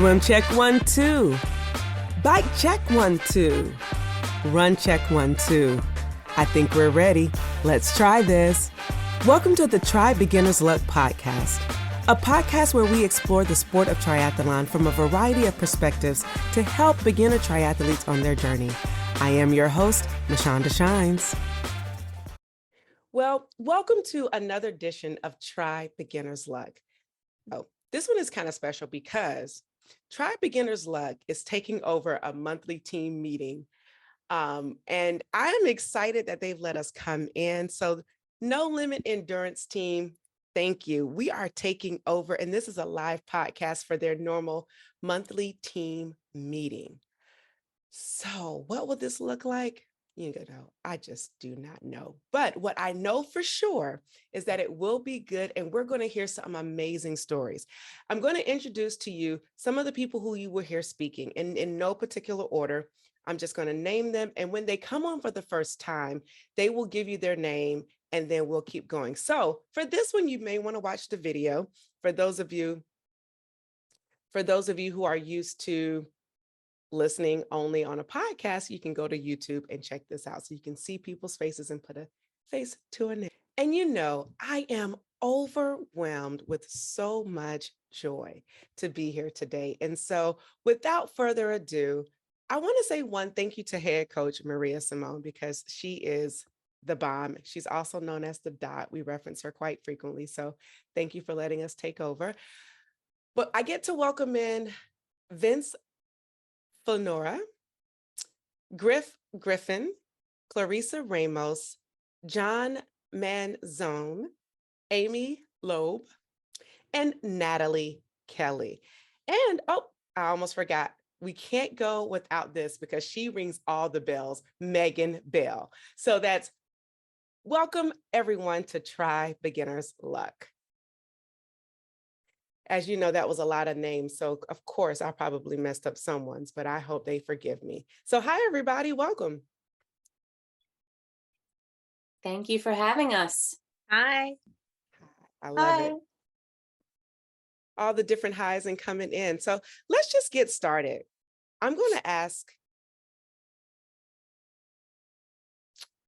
Swim check 1, 2. Bike check 1, 2. Run check 1, 2. I think we're ready. Let's try this. Welcome to the Try Beginner's Luck podcast, a podcast where we explore the sport of triathlon from a variety of perspectives to help beginner triathletes on their journey. I am your host, Mashonda Shines. Well, welcome to another edition of Try Beginner's Luck. Oh, this one is kind of special because Try Beginner's Luck is taking over a monthly team meeting. And I'm excited that they've let us come in. So No Limit Endurance team, thank you. We are taking over, and this is a live podcast for their normal monthly team meeting. So what will this look like? You know, I just do not know. But what I know for sure is that it will be good, and we're going to hear some amazing stories. I'm going to introduce to you some of the people who you will hear speaking in no particular order. I'm just going to name them. And when they come on for the first time, they will give you their name and then we'll keep going. So for this one, you may want to watch the video. For those of you who are used to listening only on a podcast, you can go to YouTube and check this out so you can see people's faces and put a face to a name. And you know, I am overwhelmed with so much joy to be here today. And so without further ado, I want to say one thank you to head coach Maria Simone, because she is the bomb. She's also known as the Dot. We reference her quite frequently. So thank you for letting us take over. But I get to welcome in Vince Finore, Griff Griffin, Clarissa Ramos, John Manzione, Amy Loeb, and Natalie Kelly. And I almost forgot. We can't go without this because she rings all the bells, Megan Bell. So that's welcome everyone to Try Beginner's Luck. As you know, that was a lot of names. So of course, I probably messed up someone's, but I hope they forgive me. So hi, everybody. Welcome. Thank you for having us. Hi. I love it. All the different highs and coming in. So let's just get started. I'm going to ask,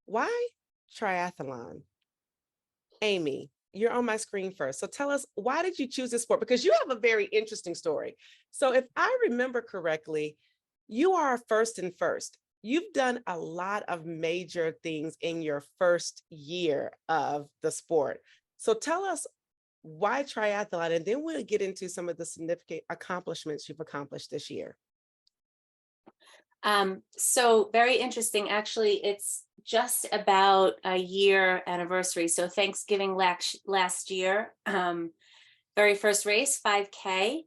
why triathlon? Amy, you're on my screen first. So tell us, why did you choose this sport? Because you have a very interesting story. So if I remember correctly, you are first and first. You've done a lot of major things in your first year of the sport. So tell us why triathlon, and then we'll get into some of the significant accomplishments you've accomplished this year. So very interesting. Actually, it's just about a year anniversary. So Thanksgiving last year, very first race, 5K.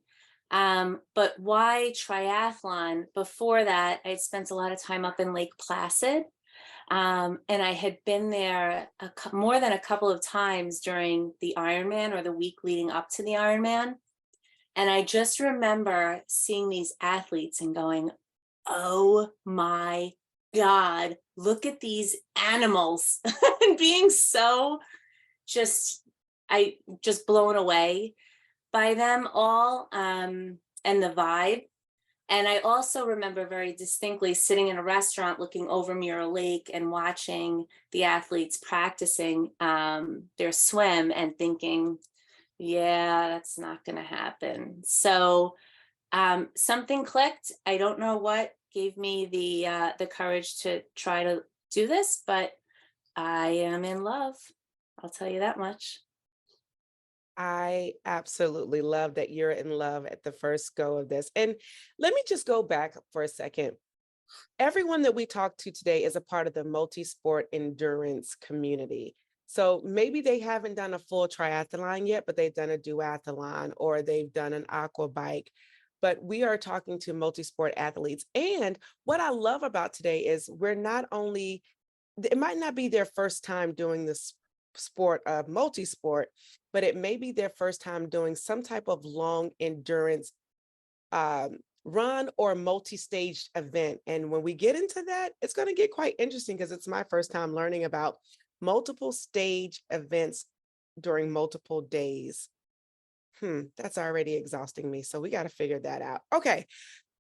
But why triathlon? Before that, I'd spent a lot of time up in Lake Placid. And I had been there more than a couple of times during the Ironman or the week leading up to the Ironman. And I just remember seeing these athletes and going, oh my God, look at these animals, and being so just blown away by them all, and the vibe. And I also remember very distinctly sitting in a restaurant looking over Mirror Lake and watching the athletes practicing their swim and thinking, yeah, that's not going to happen. So something clicked. I don't know what gave me the courage to try to do this, but I am in love. I'll tell you that much. I absolutely love that you're in love at the first go of this. And let me just go back for a second. Everyone that we talked to today is a part of the multisport endurance community. So maybe they haven't done a full triathlon yet, but they've done a duathlon or they've done an aqua bike. But we are talking to multisport athletes. And what I love about today is we're not only, it might not be their first time doing this sport of multisport, but it may be their first time doing some type of long endurance run or multi-stage event. And when we get into that, it's going to get quite interesting because it's my first time learning about multiple stage events during multiple days. That's already exhausting me. So we got to figure that out. Okay.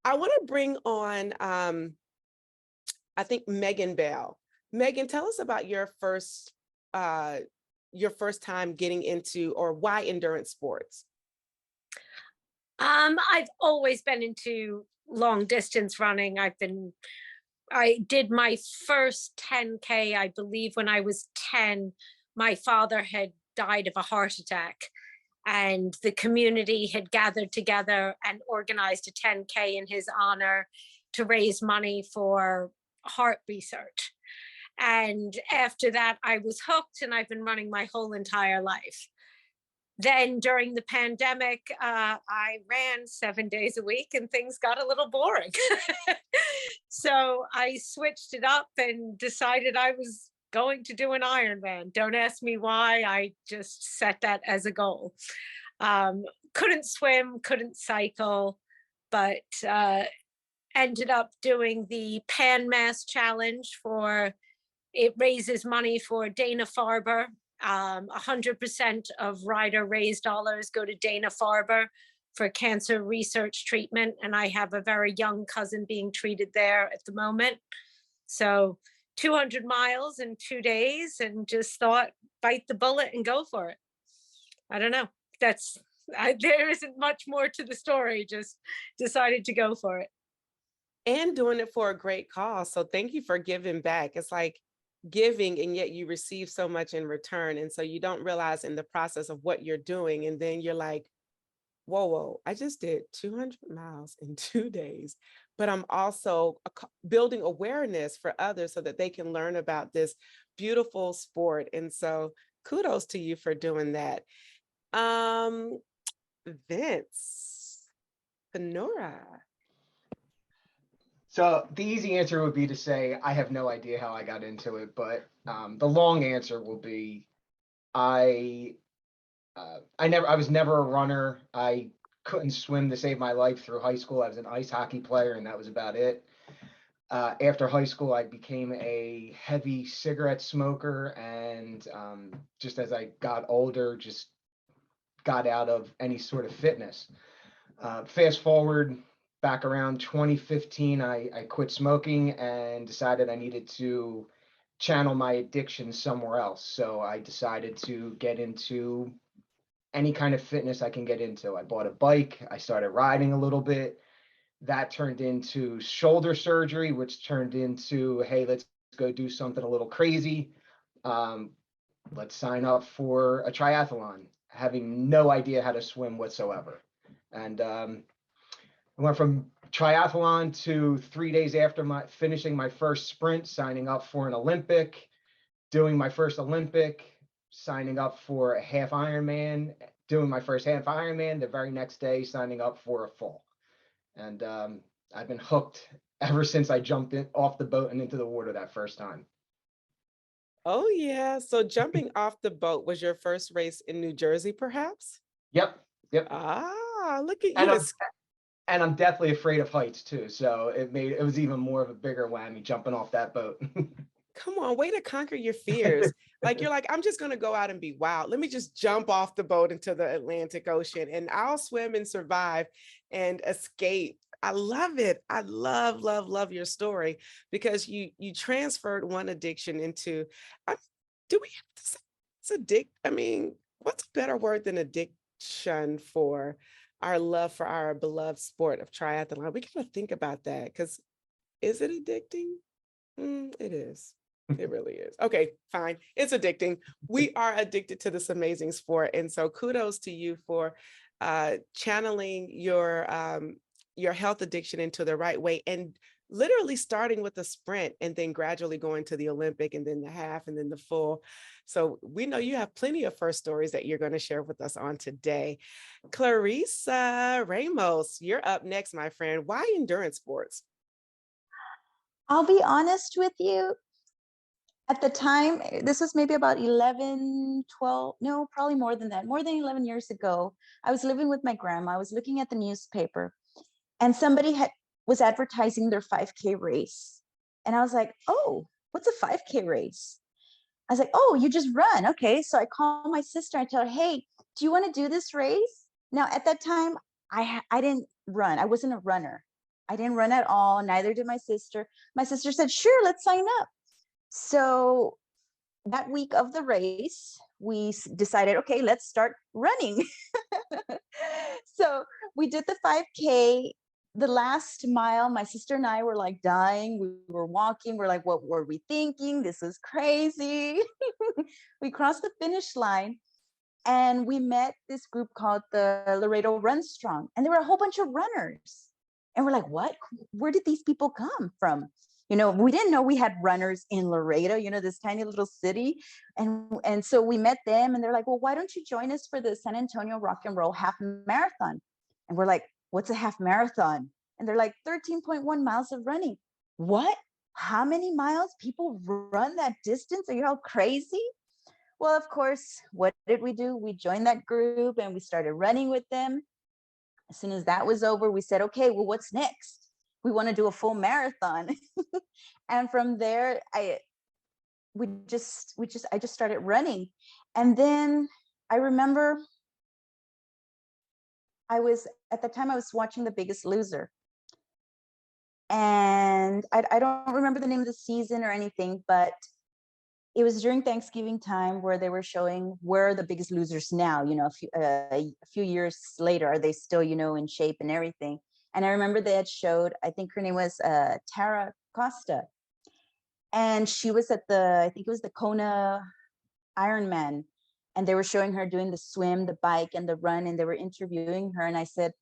I want to bring on, I think Megan Bell. Megan, tell us about your first time getting into, or why endurance sports. I've always been into long distance running. I did my first 10K, I believe, when I was 10. My father had died of a heart attack, and the community had gathered together and organized a 10K in his honor to raise money for heart research. And after that, I was hooked, and I've been running my whole entire life. Then during the pandemic, I ran 7 days a week and things got a little boring. So I switched it up and decided I was going to do an Ironman. Don't ask me why, I just set that as a goal. Couldn't swim, couldn't cycle, but ended up doing the Pan Mass Challenge. It raises money for Dana-Farber. 100% of rider raised dollars go to Dana-Farber for cancer research treatment. And I have a very young cousin being treated there at the moment. So 200 miles in 2 days, and just thought, bite the bullet and go for it. I don't know. There isn't much more to the story, just decided to go for it. And doing it for a great cause. So thank you for giving back. It's like giving, and yet you receive so much in return. And so you don't realize in the process of what you're doing. And then you're like, whoa, I just did 200 miles in 2 days, but I'm also building awareness for others so that they can learn about this beautiful sport. And so kudos to you for doing that. Vince, Finora. So the easy answer would be to say I have no idea how I got into it, but the long answer will be I was never a runner. I couldn't swim to save my life through high school. I was an ice hockey player, and that was about it. After high school, I became a heavy cigarette smoker, and just as I got older, just got out of any sort of fitness. Fast forward back around 2015, I quit smoking and decided I needed to channel my addiction somewhere else. So I decided to get into any kind of fitness I can get into. I bought a bike. I started riding a little bit. That turned into shoulder surgery, which turned into, hey, let's go do something a little crazy. Let's sign up for a triathlon, having no idea how to swim whatsoever. And I went from triathlon to 3 days after finishing my first sprint, signing up for an Olympic, doing my first Olympic, signing up for a half Ironman, doing my first half Ironman, the very next day signing up for a full. And I've been hooked ever since I jumped off the boat and into the water that first time. Oh, yeah. So jumping off the boat was your first race in New Jersey, perhaps? Yep. Ah, look at And you. I'm deathly afraid of heights too. So it was even more of a bigger whammy jumping off that boat. Come on, way to conquer your fears. Like you're like, I'm just going to go out and be wild. Let me just jump off the boat into the Atlantic Ocean and I'll swim and survive and escape. I love it. I love your story, because you transferred one addiction into, do we have to say it's addict? I mean, what's a better word than addiction for our love for our beloved sport of triathlon? We got to think about that, because is it addicting? It is. It really is. Okay, fine. It's addicting. We are addicted to this amazing sport. And so kudos to you for channeling your health addiction into the right way, and literally starting with a sprint and then gradually going to the Olympic and then the half and then the full. So we know you have plenty of first stories that you're going to share with us on today. Clarissa Ramos, you're up next, my friend. Why endurance sports? I'll be honest with you. At the time, this was maybe about 11, 12, no, probably more than that, more than 11 years ago. I was living with my grandma. I was looking at the newspaper, and somebody was advertising their 5K race. And I was like, oh, what's a 5K race? I was like, oh, you just run. Okay. So I call my sister and tell her, hey, do you want to do this race? Now, at that time, I didn't run. I wasn't a runner. I didn't run at all. Neither did my sister. My sister said, sure, let's sign up. So that week of the race, we decided, okay, let's start running. So we did the 5K. The last mile, my sister and I were like dying. We were walking. We're like, what were we thinking? This is crazy. We crossed the finish line and we met this group called the Laredo Run Strong. And there were a whole bunch of runners. And we're like, what? Where did these people come from? You know, we didn't know we had runners in Laredo, you know, this tiny little city. And so we met them and they're like, well, why don't you join us for the San Antonio Rock and Roll Half Marathon? And we're like, what's a half marathon? And they're like 13.1 miles of running. What? How many miles? People run that distance? Are you all crazy? Well, of course, what did we do? We joined that group and we started running with them. As soon as that was over, we said, okay, well, what's next? We want to do a full marathon. And from there, I just started running. And then I remember at the time I was watching The Biggest Loser. And I don't remember the name of the season or anything, but it was during Thanksgiving time where they were showing where are the biggest losers now, you know, a few years later, are they still, you know, in shape and everything? And I remember they had showed, I think her name was Tara Costa. And she was at I think it was the Kona Ironman. And they were showing her doing the swim, the bike, and the run. And they were interviewing her. And I said,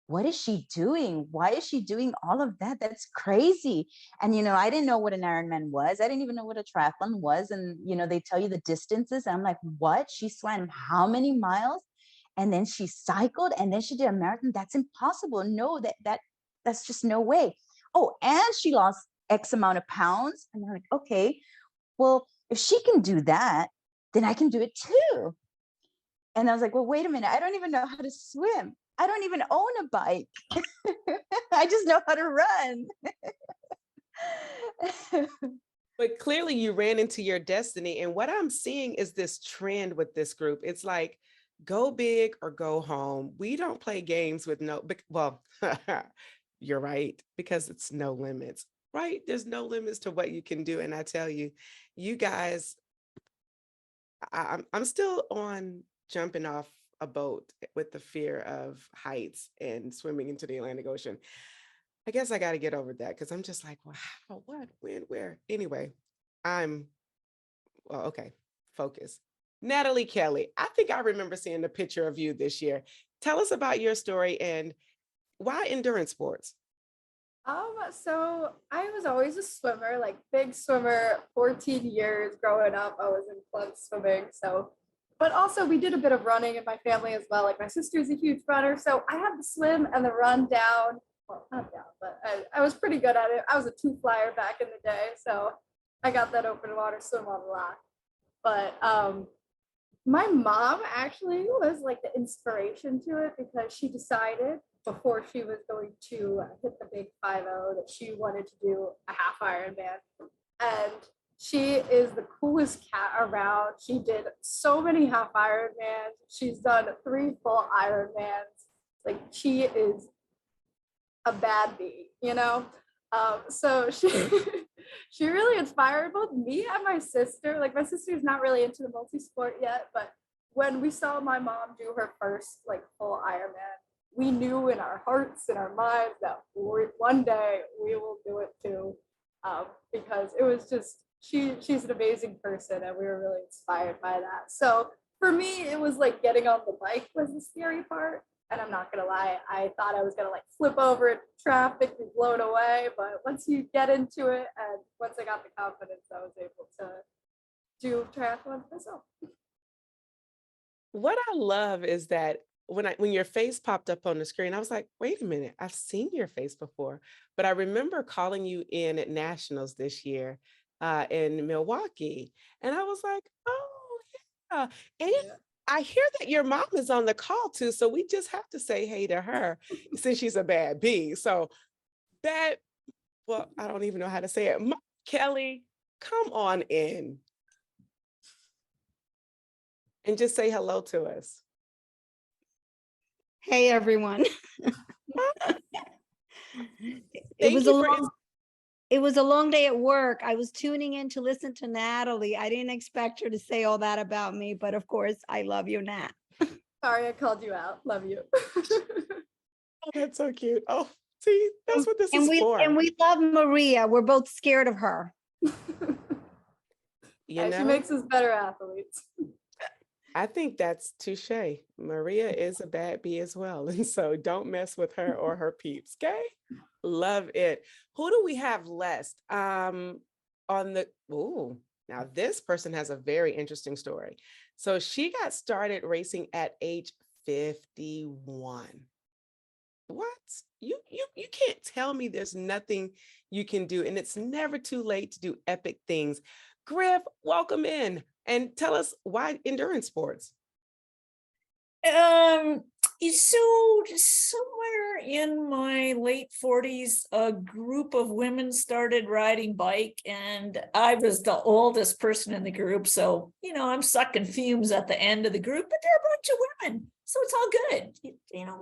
what is she doing? Why is she doing all of that? That's crazy. And, you know, I didn't know what an Ironman was. I didn't even know what a triathlon was. And, you know, they tell you the distances. And I'm like, what? She swam how many miles? And then she cycled and then she did a marathon. That's impossible. No, that's just no way. Oh, and she lost X amount of pounds. And I'm like, okay, well, if she can do that, then I can do it too. And I was like, well, wait a minute. I don't even know how to swim. I don't even own a bike. I just know how to run. But clearly you ran into your destiny. And what I'm seeing is this trend with this group. It's like, go big or go home. We don't play games with well, you're right, because it's no limits, right? There's no limits to what you can do. And I tell you, you guys, I'm still on jumping off a boat with the fear of heights and swimming into the Atlantic Ocean. I guess I got to get over that because I'm just like, well, how, what, when, where? Anyway, okay, focus. Natalie Kelly, I think I remember seeing a picture of you this year. Tell us about your story and why endurance sports? So I was always a swimmer, like big swimmer, 14 years growing up. I was in club swimming. So, but also we did a bit of running in my family as well. Like my sister's a huge runner. So I had the swim and the run down. Well, not down, but I was pretty good at it. I was a two flyer back in the day. So I got that open water swim on a lot. But my mom actually was like the inspiration to it because she decided before she was going to hit the big 5-0 that she wanted to do a half Ironman. And she is the coolest cat around. She did so many half Ironmans. She's done 3 full Ironmans. Like she is a bad bee, you know? So she she really inspired both me and my sister. Like my sister's not really into the multisport yet, but when we saw my mom do her first like full Ironman, we knew in our hearts and our minds that one day we will do it too, because it was just she's an amazing person and we were really inspired by that. So for me, it was like getting on the bike was the scary part. And I'm not gonna lie, I thought I was gonna like flip over in traffic, be blown away. But once you get into it, and once I got the confidence, I was able to do triathlons myself. What I love is that when your face popped up on the screen, I was like, wait a minute, I've seen your face before. But I remember calling you in at Nationals this year in Milwaukee. And I was like, oh, yeah. And Yeah. I hear that your mom is on the call too. So we just have to say hey to her since she's a bad bee. So well, I don't even know how to say it. Kelly, come on in and just say hello to us. Hey, everyone. Thank you for It was a long day at work. I was tuning in to listen to Natalie. I didn't expect her to say all that about me, but of course, I love you, Nat. Sorry, I called you out. Love you. Oh, that's so cute. Oh, see, that's what this And is for. we love Maria. We're both scared of her. You Yeah, know, she makes us better athletes. I think that's touche. Maria is a bad bee as well. And so don't mess with her or her peeps. Okay. Love it. Who do we have left? On the, oh, now this person has a very interesting story. So she got started racing at age 51. What? You can't tell me there's nothing you can do, and it's never too late to do epic things. Griff, welcome in and tell us why endurance sports. So somewhere in my late 40s, a group of women started riding bike, and I was the oldest person in the group. So, I'm sucking fumes at the end of the group, but there are a bunch of women. So it's all good.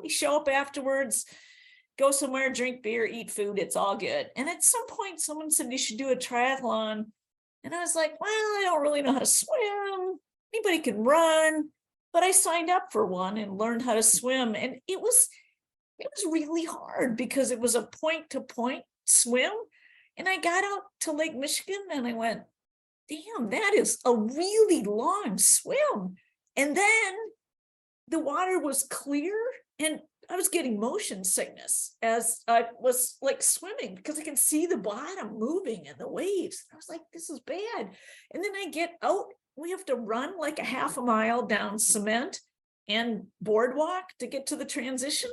We show up afterwards, go somewhere, drink beer, eat food. It's all good. And at some point, someone said you should do a triathlon. And I was like, well, I don't really know how to swim. Anybody can run. But I signed up for one and learned how to swim. And it was really hard because it was a point-to-point swim. And I got out to Lake Michigan and I went, damn, that is a really long swim. And then the water was clear and I was getting motion sickness as I was like swimming because I can see the bottom moving and the waves. I was like, this is bad. And then I get out, we have to run like a half a mile down cement and boardwalk to get to the transition.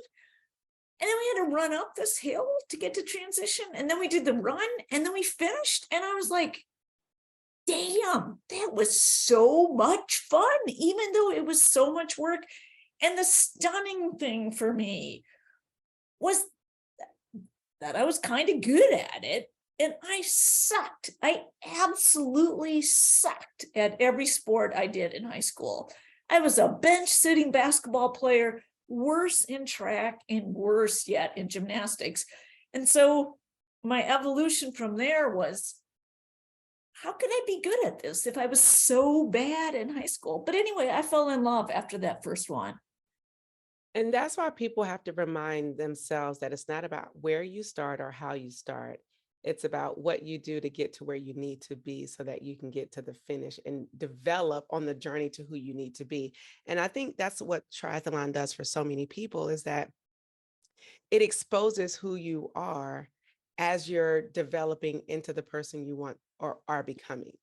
And then we had to run up this hill to get to transition. And then we did the run and then we finished. And I was like, damn, that was so much fun, even though it was so much work. And the stunning thing for me was that I was kind of good at it. And I sucked. I absolutely sucked at every sport I did in high school. I was a bench sitting basketball player, worse in track and worse yet in gymnastics. And so my evolution from there was, how could I be good at this if I was so bad in high school? But anyway, I fell in love after that first one. And that's why people have to remind themselves that it's not about where you start or how you start. It's about what you do to get to where you need to be so that you can get to the finish and develop on the journey to who you need to be. And I think that's what triathlon does for so many people, is that it exposes who you are as you're developing into the person you want or are becoming.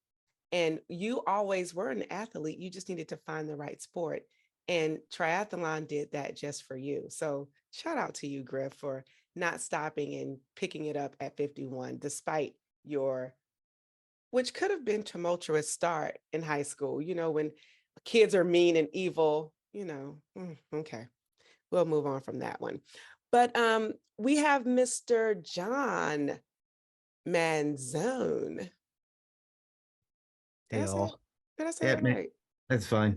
And you always were an athlete. You just needed to find the right sport. And triathlon did that just for you. So shout out to you, Griff, for not stopping and picking it up at 51, despite your, which could have been tumultuous start in high school, when kids are mean and evil, okay, we'll move on from that one. But we have Mr. John Manzione. Hey all. Did I say that right? That's fine.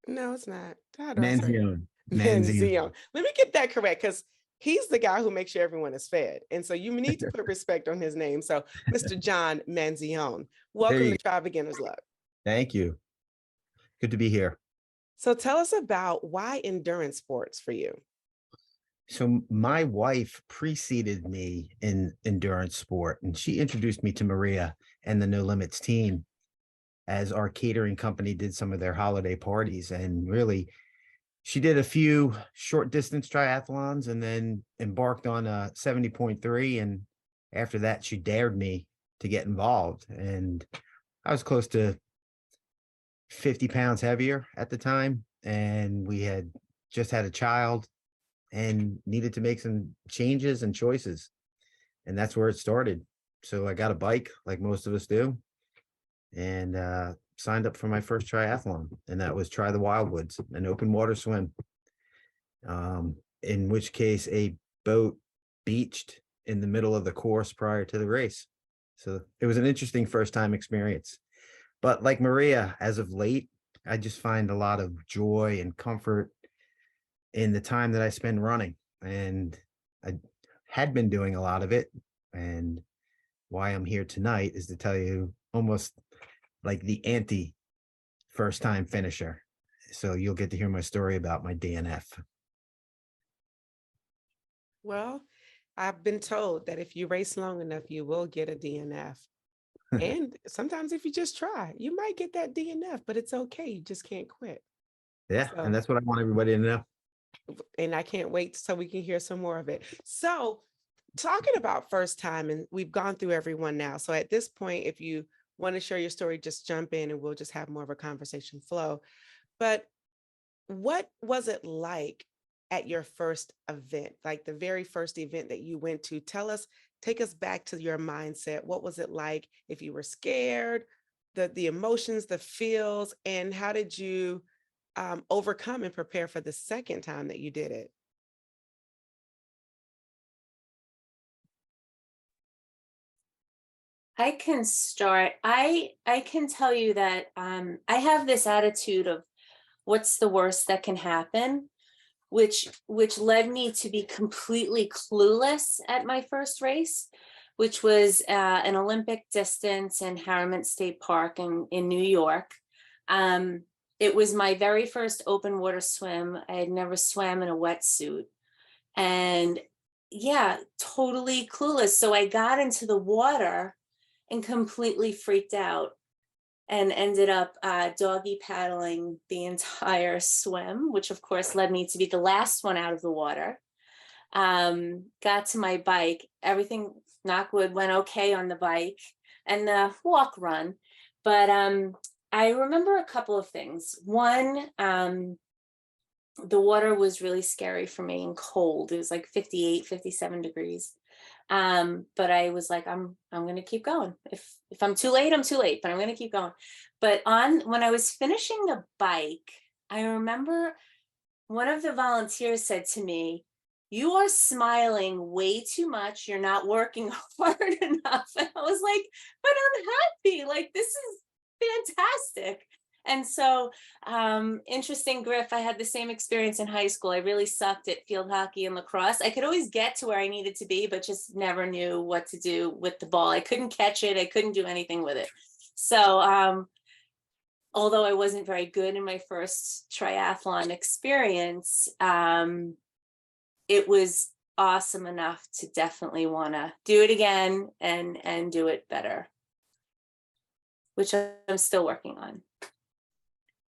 No, it's not. How do I say it? Manzione. Manzione. Let me get that correct, because he's the guy who makes sure everyone is fed. And so you need to put respect on his name. So Mr. John Manzione, welcome to Try Beginner's Luck. Thank you. Good to be here. So tell us about why endurance sports for you. So my wife preceded me in endurance sport, and she introduced me to Maria and the No Limits team as our catering company did some of their holiday parties. And really, she did a few short distance triathlons and then embarked on a 70.3. And after that, she dared me to get involved. And I was close to 50 pounds heavier at the time. And we had just had a child and needed to make some changes and choices. And that's where it started. So I got a bike like most of us do, and signed up for my first triathlon, and that was Try the Wildwoods, an open water swim, in which case a boat beached in the middle of the course prior to the race. So it was an interesting first time experience. But like Maria, as of late, I just find a lot of joy and comfort in the time that I spend running. And I had been doing a lot of it. And why I'm here tonight is to tell you almost like the anti first time finisher. So you'll get to hear my story about my DNF. Well, I've been told that if you race long enough, you will get a DNF. And sometimes if you just try, you might get that DNF, but it's okay. You just can't quit. Yeah. So, And that's what I want everybody to know. and I can't wait so we can hear some more of it. So, talking about first time, and we've gone through everyone now. So, at this point, if you want to share your story, just jump in and we'll just have more of a conversation flow. But what was it like at your first event, like the very first event that you went to? Take us back to your mindset. What was it like? If you were scared, the emotions, the feels, and how did you overcome and prepare for the second time that you did it? I can start. I can tell you that I have this attitude of what's the worst that can happen, which led me to be completely clueless at my first race, which was an Olympic distance in Harriman State Park in New York. It was my very first open water swim. I had never swam in a wetsuit, and yeah, totally clueless. So I got into the water and completely freaked out and ended up doggy paddling the entire swim, which of course led me to be the last one out of the water. Got to my bike, everything, knock wood, went okay on the bike and the walk run. But I remember a couple of things. One, the water was really scary for me and cold. It was like 58, 57 degrees. But I was like, I'm going to keep going. If I'm too late, I'm too late, but I'm going to keep going. But when I was finishing the bike, I remember one of the volunteers said to me, "You are smiling way too much. You're not working hard enough." And I was like, but I'm happy. Like, this is fantastic. And so, interesting, Griff, I had the same experience in high school. I really sucked at field hockey and lacrosse. I could always get to where I needed to be, but just never knew what to do with the ball. I couldn't catch it. I couldn't do anything with it. So, although I wasn't very good in my first triathlon experience, it was awesome enough to definitely want to do it again and do it better, which I'm still working on.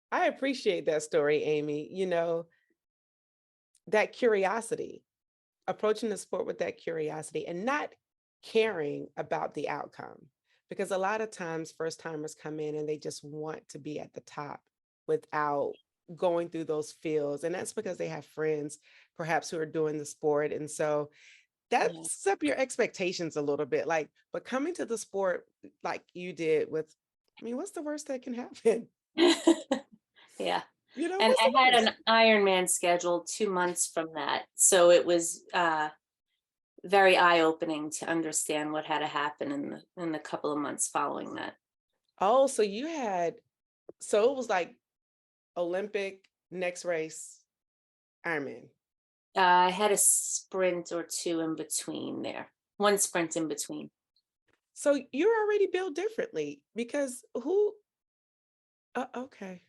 I appreciate that story, Amy. You know, that curiosity, approaching the sport with that curiosity and not caring about the outcome. Because a lot of times first timers come in and they just want to be at the top without going through those fields. And that's because they have friends perhaps who are doing the sport. And so that Yeah. sets up your expectations a little bit. Like, but coming to the sport like you did with, I mean, what's the worst that can happen? Yeah. You know, And what's the I had worst? an Ironman scheduled 2 months from that. So it was very eye-opening to understand what had to happen in the couple of months following that. Oh, so so it was like Olympic, next race, Ironman. I had a sprint or two in between there. One sprint in between. So you're already built differently because okay.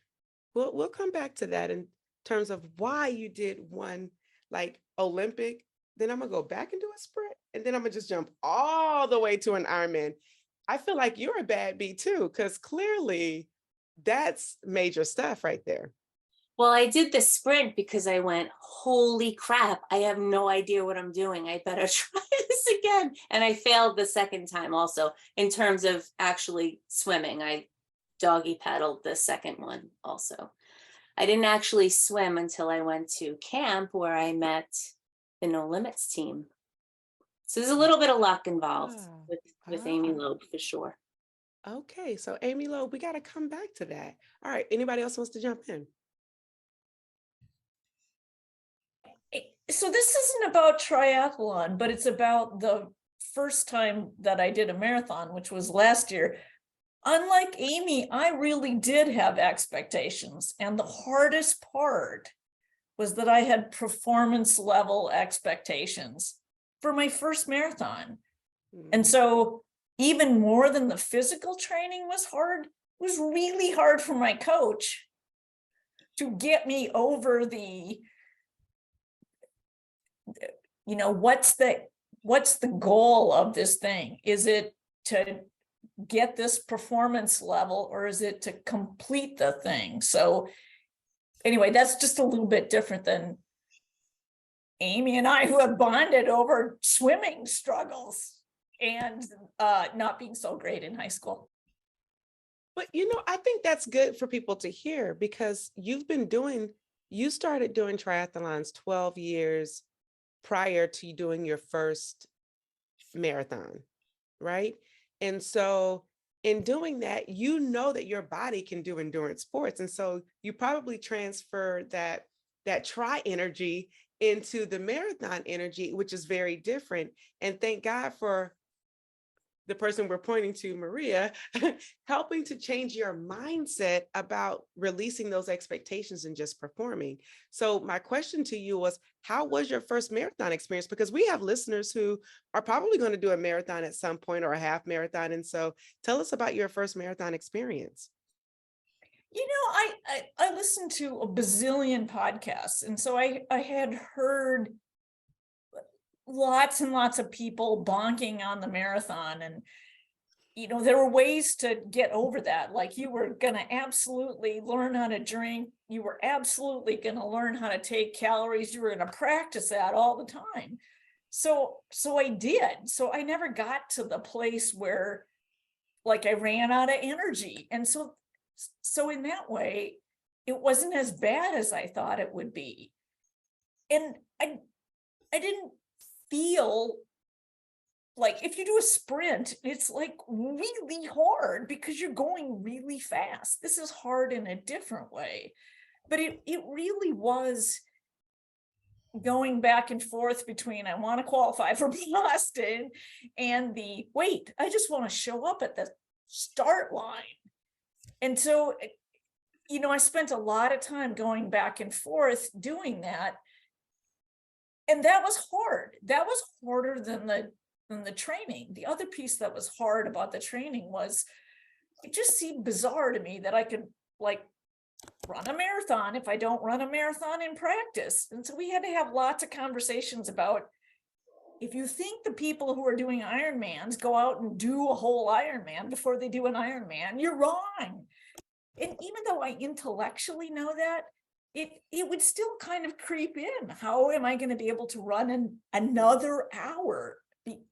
We'll come back to that in terms of why you did one like Olympic. Then I'm gonna go back and do a sprint, and then I'm gonna just jump all the way to an Ironman. I feel like you're a bad bee too, because clearly that's major stuff right there. Well, I did the sprint because I went, holy crap, I have no idea what I'm doing. I better try this again. And I failed the second time also in terms of actually swimming. I doggy paddled the second one also. I didn't actually swim until I went to camp where I met the No Limits team. So there's a little bit of luck involved with Amy Loeb for sure. Okay, so Amy Loeb, we got to come back to that. All right, anybody else wants to jump in? So this isn't about triathlon, but it's about the first time that I did a marathon, which was last year. Unlike Amy, I really did have expectations. And the hardest part was that I had performance level expectations for my first marathon. And so even more than the physical training was hard, it was really hard for my coach to get me over the, you know, what's the goal of this thing? Is it to get this performance level, or is it to complete the thing? So anyway, that's just a little bit different than Amy and I, who have bonded over swimming struggles and not being so great in high school. But, you know, I think that's good for people to hear, because you started doing triathlons 12 years prior to doing your first marathon, right? And so in doing that, you know that your body can do endurance sports. And so you probably transfer that tri energy into the marathon energy, which is very different. And thank God for the person we're pointing to, Maria, helping to change your mindset about releasing those expectations and just performing. So my question to you was, how was your first marathon experience? Because we have listeners who are probably going to do a marathon at some point, or a half marathon. And so tell us about your first marathon experience. You know, I listened to a bazillion podcasts. And so I had heard lots and lots of people bonking on the marathon. And, you know, there were ways to get over that. Like, you were going to absolutely learn how to drink. You were absolutely going to learn how to take calories. You were going to practice that all the time. So I did. So I never got to the place where, like, I ran out of energy. And so in that way, it wasn't as bad as I thought it would be. And I didn't feel like, if you do a sprint, it's like really hard because you're going really fast. This is hard in a different way. But it really was going back and forth between, I want to qualify for Boston, and wait, I just want to show up at the start line. And so, you know, I spent a lot of time going back and forth doing that. And that was hard. That was harder than the training. The other piece that was hard about the training was, it just seemed bizarre to me that I could, like, run a marathon if I don't run a marathon in practice. And so we had to have lots of conversations about, if you think the people who are doing Ironmans go out and do a whole Ironman before they do an Ironman, you're wrong. And even though I intellectually know that, it would still kind of creep in. How am I going to be able to run another hour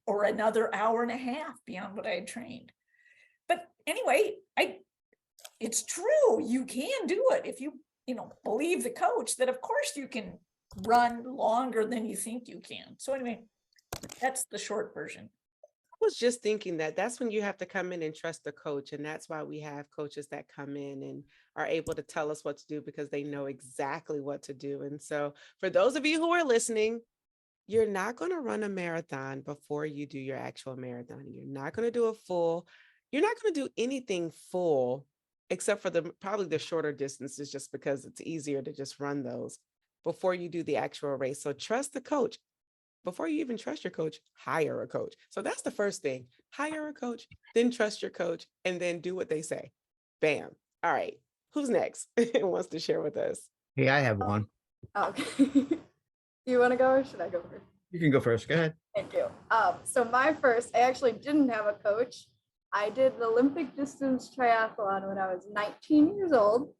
or another hour and a half beyond what I had trained? But anyway, it's true. You can do it if you believe the coach that, of course, you can run longer than you think you can. So anyway, that's the short version. I was just thinking that's when you have to come in and trust the coach. And that's why we have coaches that come in and are able to tell us what to do, because they know exactly what to do. And so for those of you who are listening, you're not going to run a marathon before you do your actual marathon. You're not going to do you're not going to do anything full, except for probably the shorter distances, just because it's easier to just run those before you do the actual race. So trust the coach. Before you even trust your coach, hire a coach. So that's the first thing. Hire a coach, then trust your coach, and then do what they say. Bam. All right. Who's next and wants to share with us? Hey, I have one. Okay. Do you want to go, or should I go first? You can go first. Go ahead. Thank you. So my first, I actually didn't have a coach. I did the Olympic distance triathlon when I was 19 years old.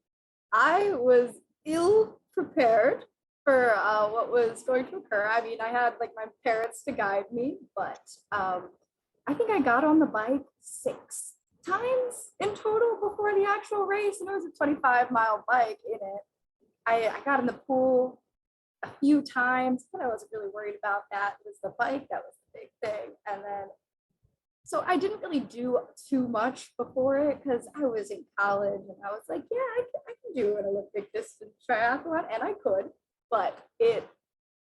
I was ill prepared for what was going to occur. I mean, I had like my parents to guide me, but I think I got on the bike 6 times in total before the actual race, and it was a 25-mile bike in it. I got in the pool a few times, but I wasn't really worried about that. It was the bike that was the big thing. And then, so I didn't really do too much before it because I was in college and I was like, yeah, I can do an Olympic distance triathlon, and I could, but it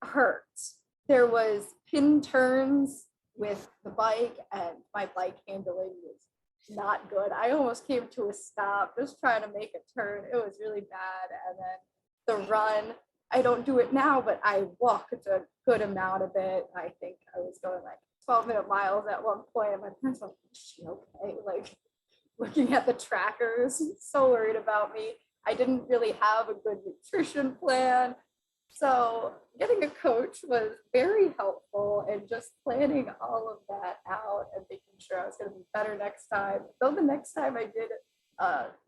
hurts. There was pin turns with the bike, and my bike handling was not good. I almost came to a stop just trying to make a turn. It was really bad. And then the run, I don't do it now, but I walked a good amount of it. I think I was going like 12-minute miles at one point, and my parents were like, is she okay? Like, looking at the trackers, so worried about me. I didn't really have a good nutrition plan. So getting a coach was very helpful, and just planning all of that out and making sure I was going to be better next time. Though the next time I did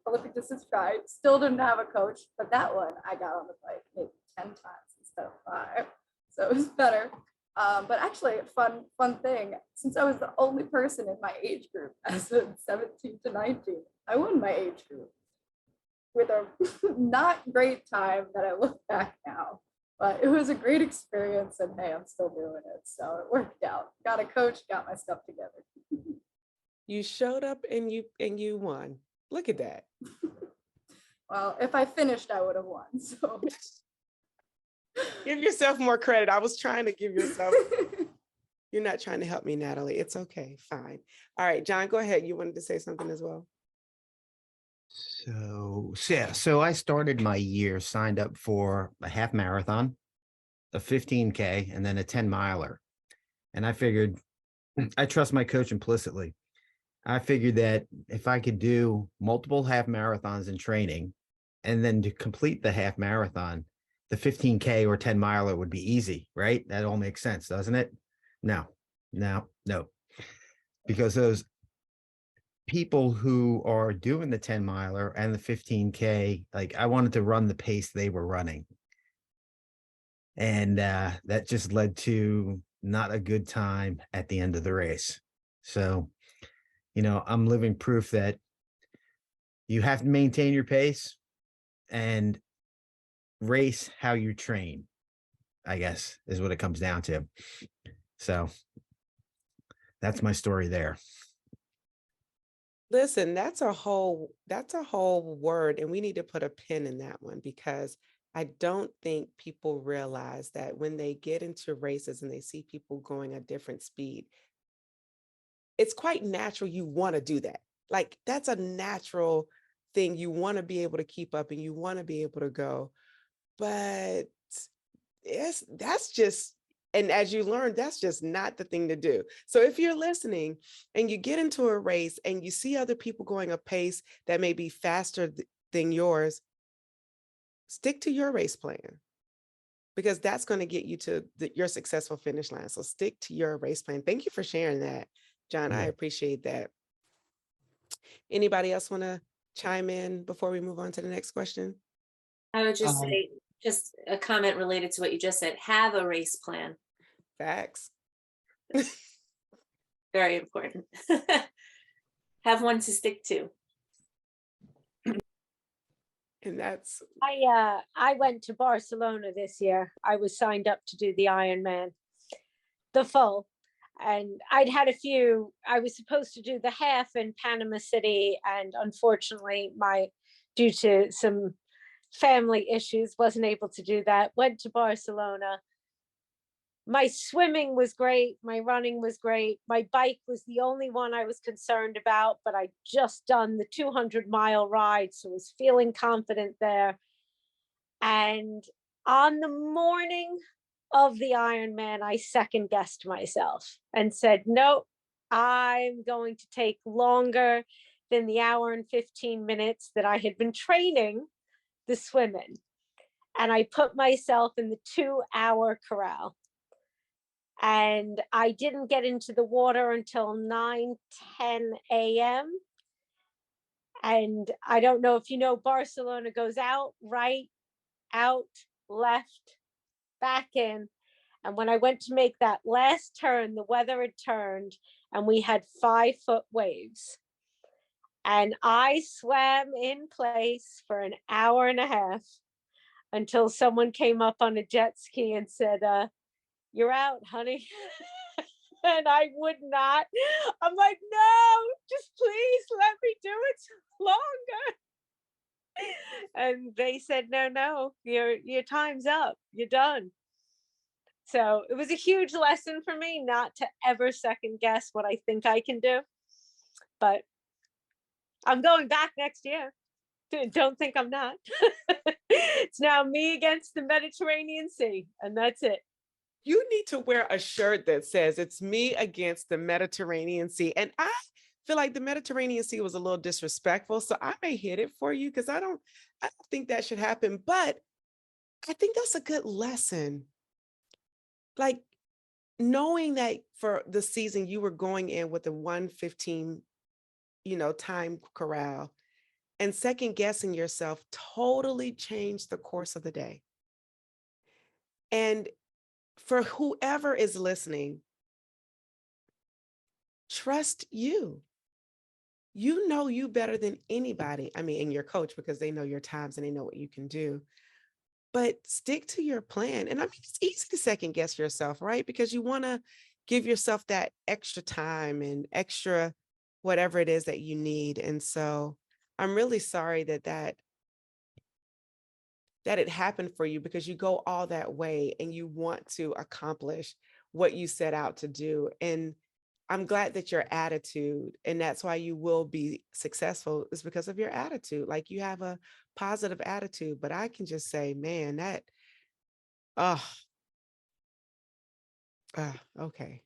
Olympic distance try, still didn't have a coach, but that one I got on the bike maybe 10 times instead of 5. So it was better. But actually, fun thing, since I was the only person in my age group as a 17 to 19, I won my age group with a not great time that I look back now. But it was a great experience, and hey, I'm still doing it. So it worked out. Got a coach, got my stuff together. You showed up and you won. Look at that. Well, if I finished, I would have won. So give yourself more credit. I was trying to give yourself. You're not trying to help me, Natalie. It's okay. Fine. All right, John, go ahead. You wanted to say something as well. So I started my year, signed up for a half marathon, a 15K, and then a 10 miler. And I figured, I trust my coach implicitly. I figured that if I could do multiple half marathons in training, and then to complete the half marathon, the 15K or 10 miler would be easy, right? That all makes sense, doesn't it? No. Because those people who are doing the 10 miler and the 15K, like, I wanted to run the pace they were running. And that just led to not a good time at the end of the race. So, I'm living proof that you have to maintain your pace and race how you train, I guess, is what it comes down to. So that's my story there. Listen, that's a whole word, and we need to put a pin in that one, because I don't think people realize that when they get into races and they see people going a different speed, it's quite natural you want to do that. Like, that's a natural thing. You want to be able to keep up and you want to be able to go. But that's just, and as you learn, that's just not the thing to do. So if you're listening and you get into a race and you see other people going a pace that may be faster than yours, stick to your race plan, because that's going to get you to your successful finish line. So stick to your race plan. Thank you for sharing that, John. I appreciate that. Anybody else want to chime in before we move on to the next question? I would just say, just a comment related to what you just said, have a race plan. Facts. Very important. Have one to stick to. And that's, I went to Barcelona this year. I was signed up to do the Ironman, the full, and I'd had a few. I was supposed to do the half in Panama City, and unfortunately, due to some family issues, wasn't able to do that. Went to Barcelona. My swimming was great. My running was great. My bike was the only one I was concerned about, but I just done the 200-mile ride, so I was feeling confident there. And on the morning of the Ironman, I second guessed myself and said, nope, I'm going to take longer than the hour and 15 minutes that I had been training the swim in. And I put myself in the 2-hour corral. And I didn't get into the water until 9-10 a.m. And I don't know if you know, Barcelona goes out, right, out, left, back in. And when I went to make that last turn, the weather had turned and we had 5-foot waves. And I swam in place for an hour and a half until someone came up on a jet ski and said, you're out, honey. And I would not. I'm like, no, just please let me do it longer. And they said, no, your time's up. You're done. So it was a huge lesson for me not to ever second guess what I think I can do. But I'm going back next year. Don't think I'm not. It's now me against the Mediterranean Sea, and that's it. You need to wear a shirt that says it's me against the Mediterranean Sea. And I feel like the Mediterranean Sea was a little disrespectful. So I may hit it for you because I don't think that should happen. But I think that's a good lesson. Like knowing that for the season you were going in with a 1:15, time corral, and second guessing yourself totally changed the course of the day. And for whoever is listening, trust you. You know you better than anybody. I mean, and your coach, because they know your times and they know what you can do. But stick to your plan. And I mean, it's easy to second guess yourself, right? Because you want to give yourself that extra time and extra whatever it is that you need. And so I'm really sorry that it happened for you, because you go all that way and you want to accomplish what you set out to do. And I'm glad that your attitude, and that's why you will be successful, is because of your attitude. Like you have a positive attitude. But I can just say, man, oh, okay.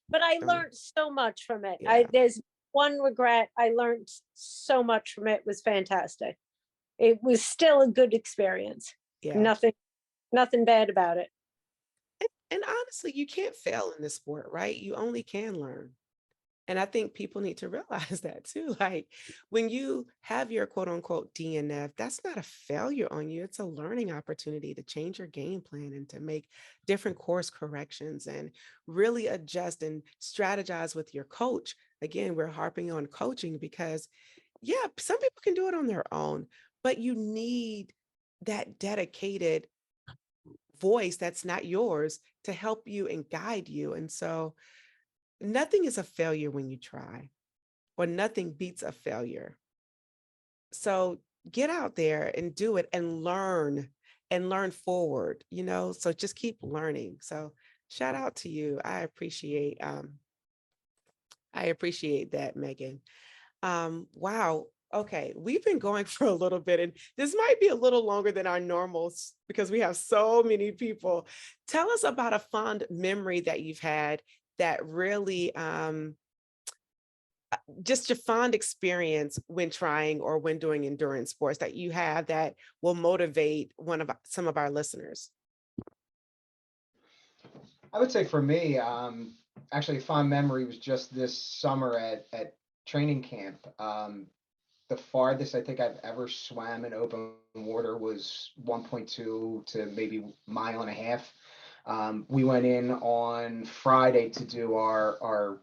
But I don't- learned so much from it. Yeah. There's one regret. I learned so much from it. It was fantastic. It was still a good experience. Yeah. Nothing bad about it. And honestly, you can't fail in this sport, right? You only can learn. And I think people need to realize that too. Like when you have your quote unquote DNF, that's not a failure on you. It's a learning opportunity to change your game plan and to make different course corrections and really adjust and strategize with your coach. Again, we're harping on coaching because, yeah, some people can do it on their own, but you need that dedicated voice that's not yours to help you and guide you. And so nothing is a failure when you try, or nothing beats a failure. So get out there and do it and learn forward, so just keep learning. So shout out to you. I appreciate that, Megan. Wow. Okay, we've been going for a little bit, and this might be a little longer than our normals because we have so many people. Tell us about a fond memory that you've had that really, just your fond experience when trying or when doing endurance sports that you have that will motivate some of our listeners. I would say for me, actually, a fond memory was just this summer at training camp. The farthest I think I've ever swam in open water was 1.2 to maybe mile and a half. We went in on Friday to do our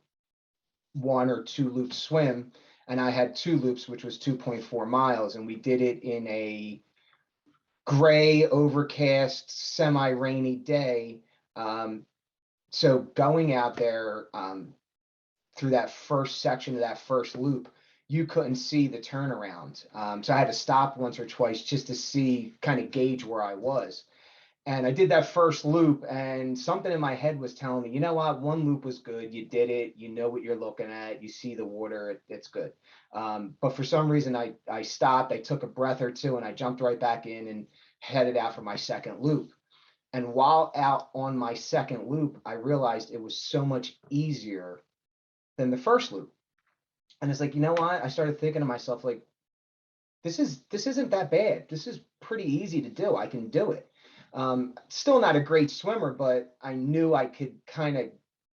1 or 2 loop swim, and I had 2 loops, which was 2.4 miles, and we did it in a gray, overcast, semi-rainy day. So going out there through that first section of that first loop, you couldn't see the turnaround. So I had to stop once or twice just to see, kind of gauge where I was. And I did that first loop, and something in my head was telling me, you know what, 1 loop was good. You did it. You know what you're looking at. You see the water. It's good. But for some reason, I stopped. I took a breath or two, and I jumped right back in and headed out for my second loop. And while out on my second loop, I realized it was so much easier than the first loop. And it's like, you know what? I started thinking to myself, like, this isn't that bad. This is pretty easy to do. I can do it. Still not a great swimmer, but I knew I could kind of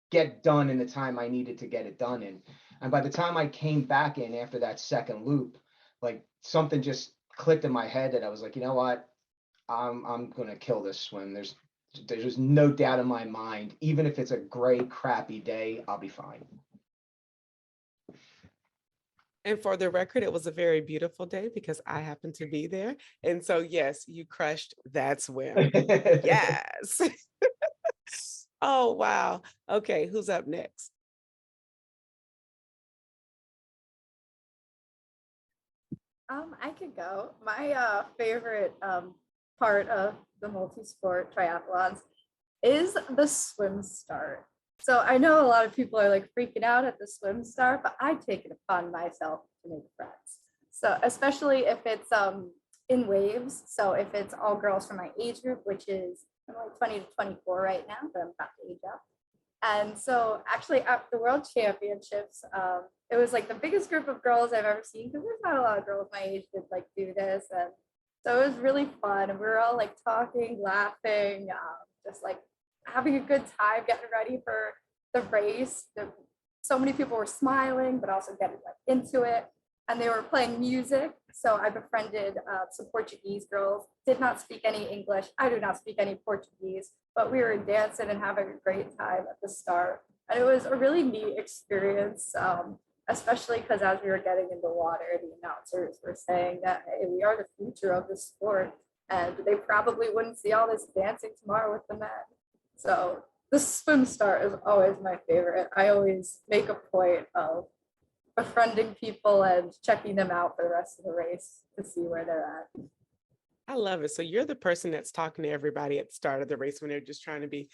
get done in the time I needed to get it done in. And by the time I came back in after that second loop, like something just clicked in my head that I was like, you know what? I'm gonna kill this swim. There's just no doubt in my mind. Even if it's a gray, crappy day, I'll be fine. And for the record, it was a very beautiful day because I happened to be there. And so, yes, you crushed that swim. Yes. Oh, wow. Okay, who's up next? I could go. My favorite part of the multi-sport triathlons is the swim start. So I know a lot of people are like freaking out at the swim start, but I take it upon myself to make friends. So especially if it's in waves. So if it's all girls from my age group, which is I'm like 20 to 24 right now, but I'm about to age up. And so actually at the World Championships, it was like the biggest group of girls I've ever seen, because there's not a lot of girls my age that like do this. And so it was really fun. And we were all like talking, laughing, just like having a good time, getting ready for the race. So many people were smiling, but also getting like into it. And they were playing music. So I befriended some Portuguese girls, did not speak any English. I do not speak any Portuguese, but we were dancing and having a great time at the start. And it was a really neat experience, especially because as we were getting in the water, the announcers were saying that, hey, we are the future of the sport. And they probably wouldn't see all this dancing tomorrow with the men. So the swim start is always my favorite. I always make a point of befriending people and checking them out for the rest of the race to see where they're at. I love it. So you're the person that's talking to everybody at the start of the race when they're just trying to be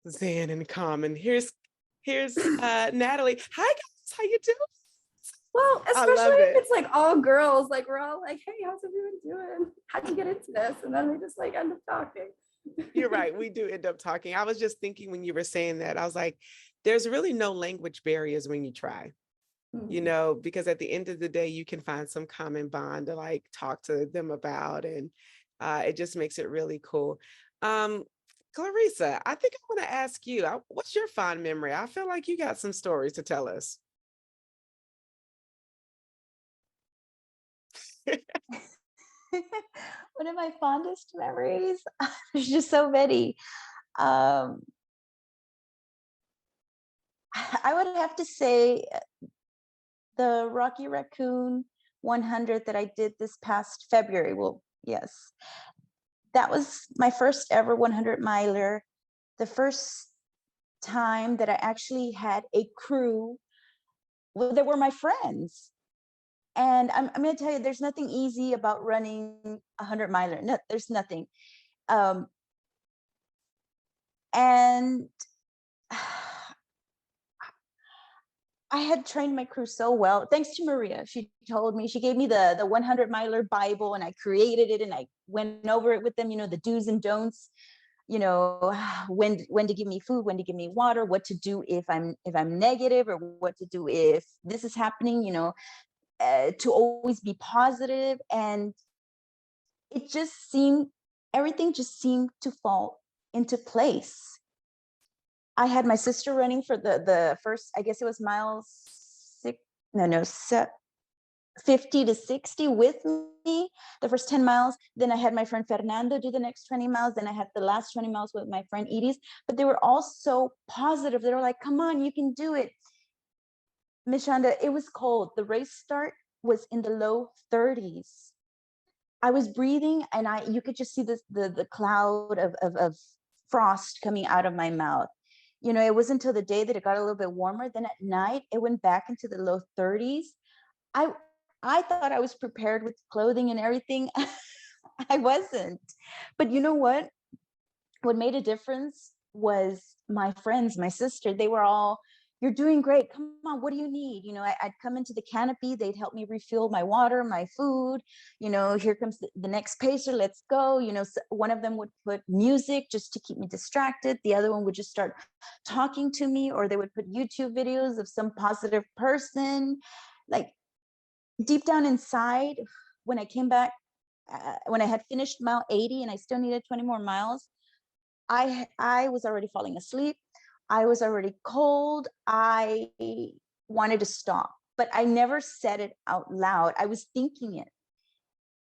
zen and calm. And here's Natalie. Hi guys, how you doing? Well, I love especially if it. it's like all girls, like we're all like, hey, how's everyone doing? How'd you get into this? And then we just like end up talking. You're right. We do end up talking. I was just thinking when you were saying that, I was like, there's really no language barriers when you try. You know, because at the end of the day, you can find some common bond to like talk to them about, and it just makes it really cool. Clarissa, I think I want to ask you, what's your fond memory? I feel like you got some stories to tell us. One of my fondest memories, there's just so many. I would have to say the Rocky Raccoon 100 that I did this past February. Well, yes, that was my first ever 100 miler. The first time that I actually had a crew that were my friends. And I'm going to tell you, there's nothing easy about running a 100 miler. No, there's nothing. And I had trained my crew so well, thanks to Maria. She told me, she gave me the 100 miler Bible, and I created it and I went over it with them, you know, the do's and don'ts, you know, when to give me food, when to give me water, what to do if I'm negative, or what to do if this is happening, you know, to always be positive. And it just seemed, everything just seemed to fall into place. I had my sister running for the first, I guess it was miles 50 to 60 with me, the first 10 miles. Then I had my friend Fernando do the next 20 miles. Then I had the last 20 miles with my friend Edis. But they were all so positive. They were like, come on, you can do it. Mishanda, it was cold. The race start was in the low 30s. I was breathing, and you could just see the cloud of frost coming out of my mouth. You know, it wasn't until the day that it got a little bit warmer. Then at night, it went back into the low 30s. I thought I was prepared with clothing and everything. I wasn't. But you know what? What made a difference was my friends, my sister. They were all, you're doing great. Come on, what do you need? You know, I'd come into the canopy. They'd help me refuel my water, my food. You know, here comes the next pacer. Let's go. You know, so one of them would put music just to keep me distracted. The other one would just start talking to me, or they would put YouTube videos of some positive person. Like deep down inside, when I came back, when I had finished mile 80 and I still needed 20 more miles, I was already falling asleep. I was already cold. I wanted to stop, but I never said it out loud. I was thinking it.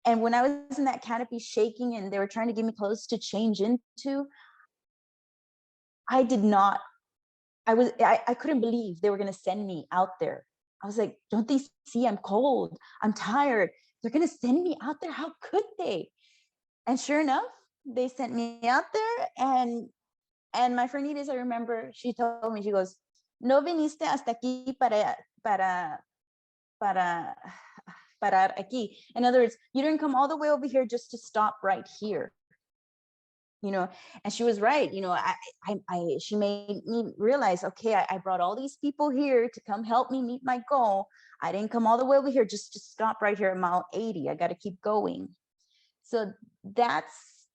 And when I was in that canopy shaking and they were trying to give me clothes to change into, I couldn't believe they were going to send me out there. I was like, don't they see I'm cold? I'm tired. They're going to send me out there. How could they? And sure enough, they sent me out there. And my friend Edith, I remember, she told me, she goes, no viniste hasta aquí para parar aquí. In other words, you didn't come all the way over here just to stop right here. You know, and she was right. You know, she made me realize, okay, I brought all these people here to come help me meet my goal. I didn't come all the way over here just to stop right here at mile 80. I got to keep going. So that's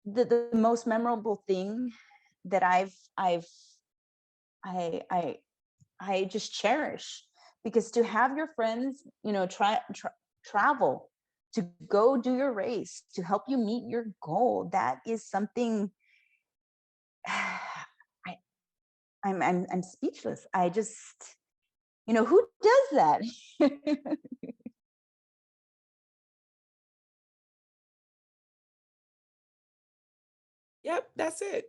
the most memorable thing that I just cherish, because to have your friends, you know, travel to go do your race, to help you meet your goal, that is something I'm speechless. I just, you know, who does that? Yep, that's it.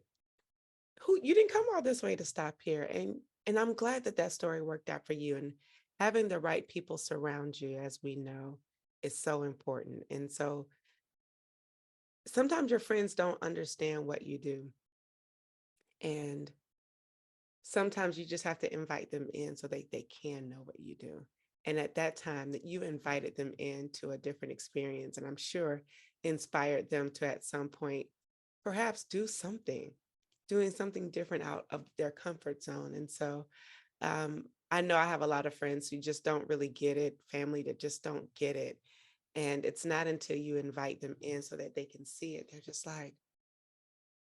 Who you didn't come all this way to stop here, and I'm glad that that story worked out for you. And having the right people surround you, as we know, is so important. And so sometimes your friends don't understand what you do, and sometimes you just have to invite them in so they can know what you do. And at that time that you invited them into a different experience, and I'm sure inspired them to at some point perhaps doing something different out of their comfort zone. And so I know I have a lot of friends who just don't really get it, family that just don't get it. And it's not until you invite them in so that they can see it, they're just like,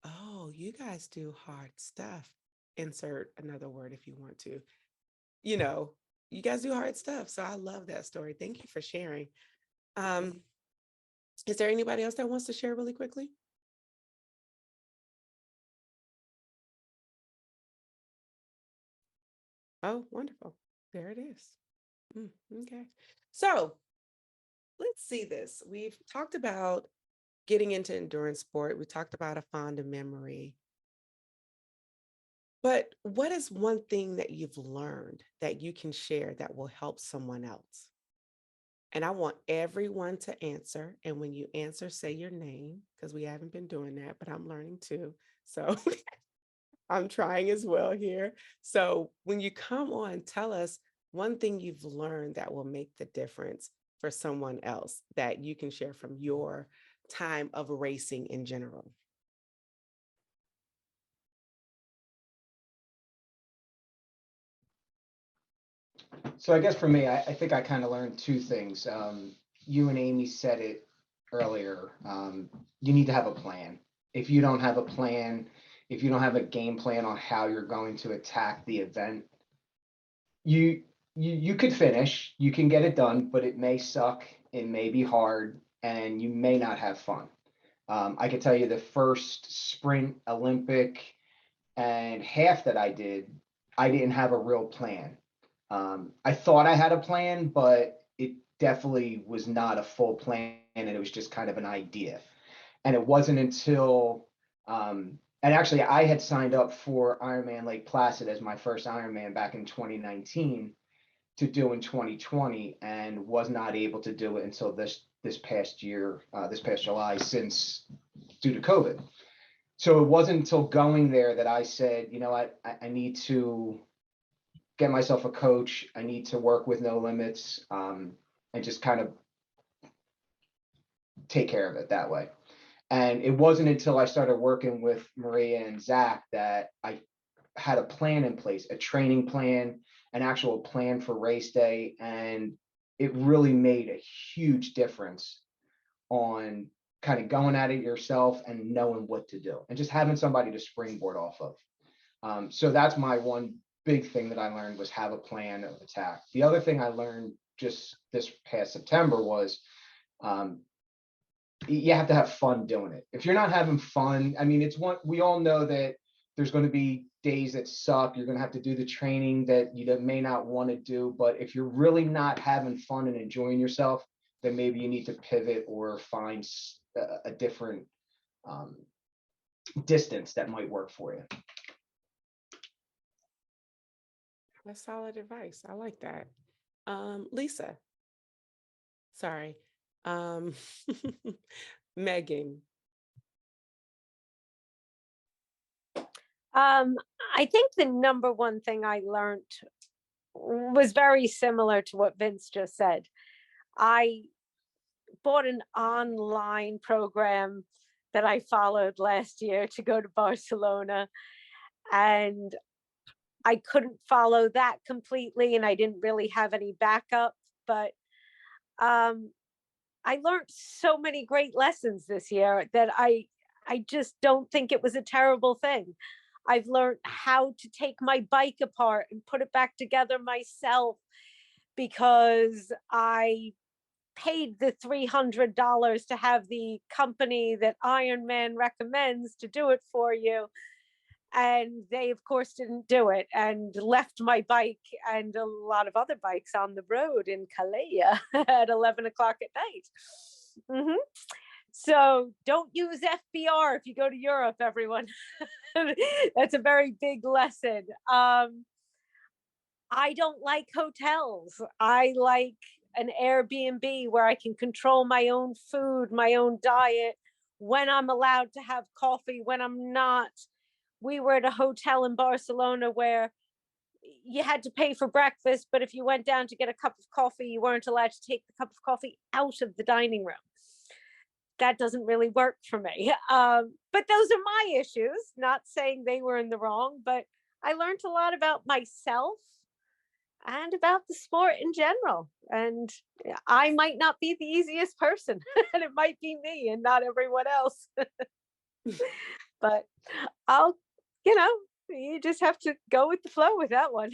oh, you guys do hard stuff. Insert another word if you want to. You know, you guys do hard stuff. So I love that story. Thank you for sharing. Um, is there anybody else that wants to share really quickly? Oh, wonderful. There it is. Okay. So let's see this. We've talked about getting into endurance sport. We talked about a fond memory. But what is one thing that you've learned that you can share that will help someone else? And I want everyone to answer. And when you answer, say your name, because we haven't been doing that, but I'm learning too. So I'm trying as well here. So when you come on, tell us one thing you've learned that will make the difference for someone else that you can share from your time of racing in general. So I guess for me, I think I kind of learned two things. You and Amy said it earlier. You need to have a plan. If you don't have a plan, if you don't have a game plan on how you're going to attack the event, you could finish, you can get it done, but it may suck, it may be hard, and you may not have fun. I can tell you the first sprint, Olympic, and half that I didn't have a real plan. I thought I had a plan, but it definitely was not a full plan, and it was just kind of an idea. And it wasn't until, and actually, I had signed up for Ironman Lake Placid as my first Ironman back in 2019 to do in 2020, and was not able to do it until this past year, this past July, since due to COVID. So it wasn't until going there that I said, you know what, I need to get myself a coach. I need to work with No Limits, and just kind of take care of it that way. And it wasn't until I started working with Maria and Zach that I had a plan in place, a training plan, an actual plan for race day. And it really made a huge difference on kind of going at it yourself and knowing what to do and just having somebody to springboard off of. So that's my one big thing that I learned, was have a plan of attack. The other thing I learned just this past September was, you have to have fun doing it. If you're not having fun, I mean, we all know that there's going to be days that suck. You're going to have to do the training that you may not want to do. But if you're really not having fun and enjoying yourself, then maybe you need to pivot or find a different distance that might work for you. That's solid advice. I like that. Lisa. Sorry. Megan. I think the number one thing I learned was very similar to what Vince just said. I bought an online program that I followed last year to go to Barcelona, and I couldn't follow that completely, and I didn't really have any backup, but I learned so many great lessons this year that I just don't think it was a terrible thing. I've learned how to take my bike apart and put it back together myself because I paid the $300 to have the company that Ironman recommends to do it for you. And they, of course, didn't do it and left my bike and a lot of other bikes on the road in Calais at 11 o'clock at night. Mhm. So don't use FBR if you go to Europe, everyone. That's a very big lesson. I don't like hotels. I like an Airbnb where I can control my own food, my own diet, when I'm allowed to have coffee, when I'm not. We were at a hotel in Barcelona where you had to pay for breakfast, but if you went down to get a cup of coffee, you weren't allowed to take the cup of coffee out of the dining room. That doesn't really work for me. But those are my issues, not saying they were in the wrong, but I learned a lot about myself and about the sport in general. And I might not be the easiest person, and it might be me and not everyone else. But I'll, you just have to go with the flow with that one.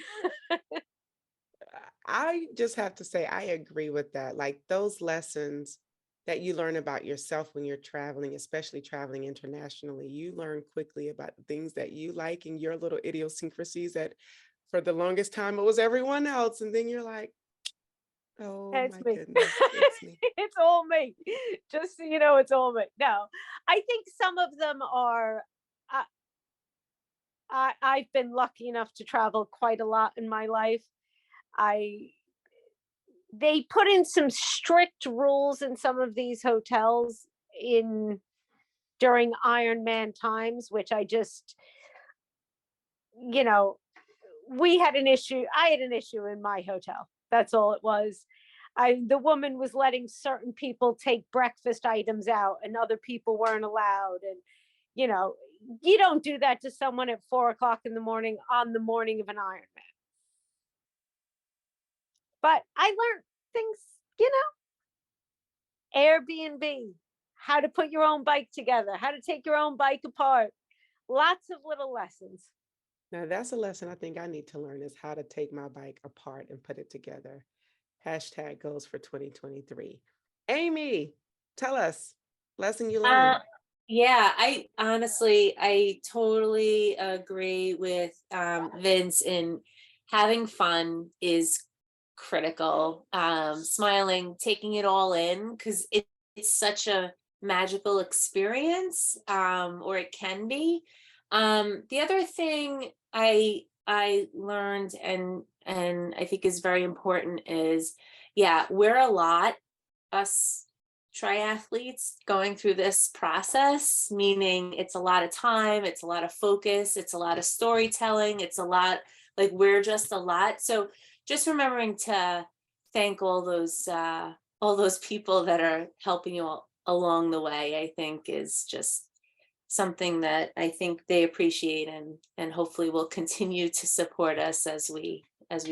I just have to say, I agree with that. Like those lessons that you learn about yourself when you're traveling, especially traveling internationally, you learn quickly about the things that you like and your little idiosyncrasies that for the longest time it was everyone else. And then you're like, oh It's my me. goodness, it's me. It's all me. Just so you know, it's all me. No, I think some of them are. Uh, I've been lucky enough to travel quite a lot in my life. I They put in some strict rules in some of these hotels in during Ironman times, which I just, you know, we had an issue. I had an issue in my hotel. That's all it was. The woman was letting certain people take breakfast items out and other people weren't allowed. And, you know, you don't do that to someone at 4 o'clock in the morning on the morning of an Ironman. But I learned things, Airbnb, how to put your own bike together, how to take your own bike apart. Lots of little lessons. Now that's a lesson I think I need to learn is how to take my bike apart and put it together. Hashtag goals for 2023. Amy, tell us, lesson you learned. Yeah, I totally agree with Vince in having fun is critical. Smiling, taking it all in, because it's such a magical experience, or it can be. The other thing I learned and I think is very important is, yeah, we're a lot, us triathletes going through this process, meaning it's a lot of time, it's a lot of focus, it's a lot of storytelling, it's a lot, like we're just a lot. So just remembering to thank all those people that are helping you along the way, I think is just something that I think they appreciate and hopefully will continue to support us as we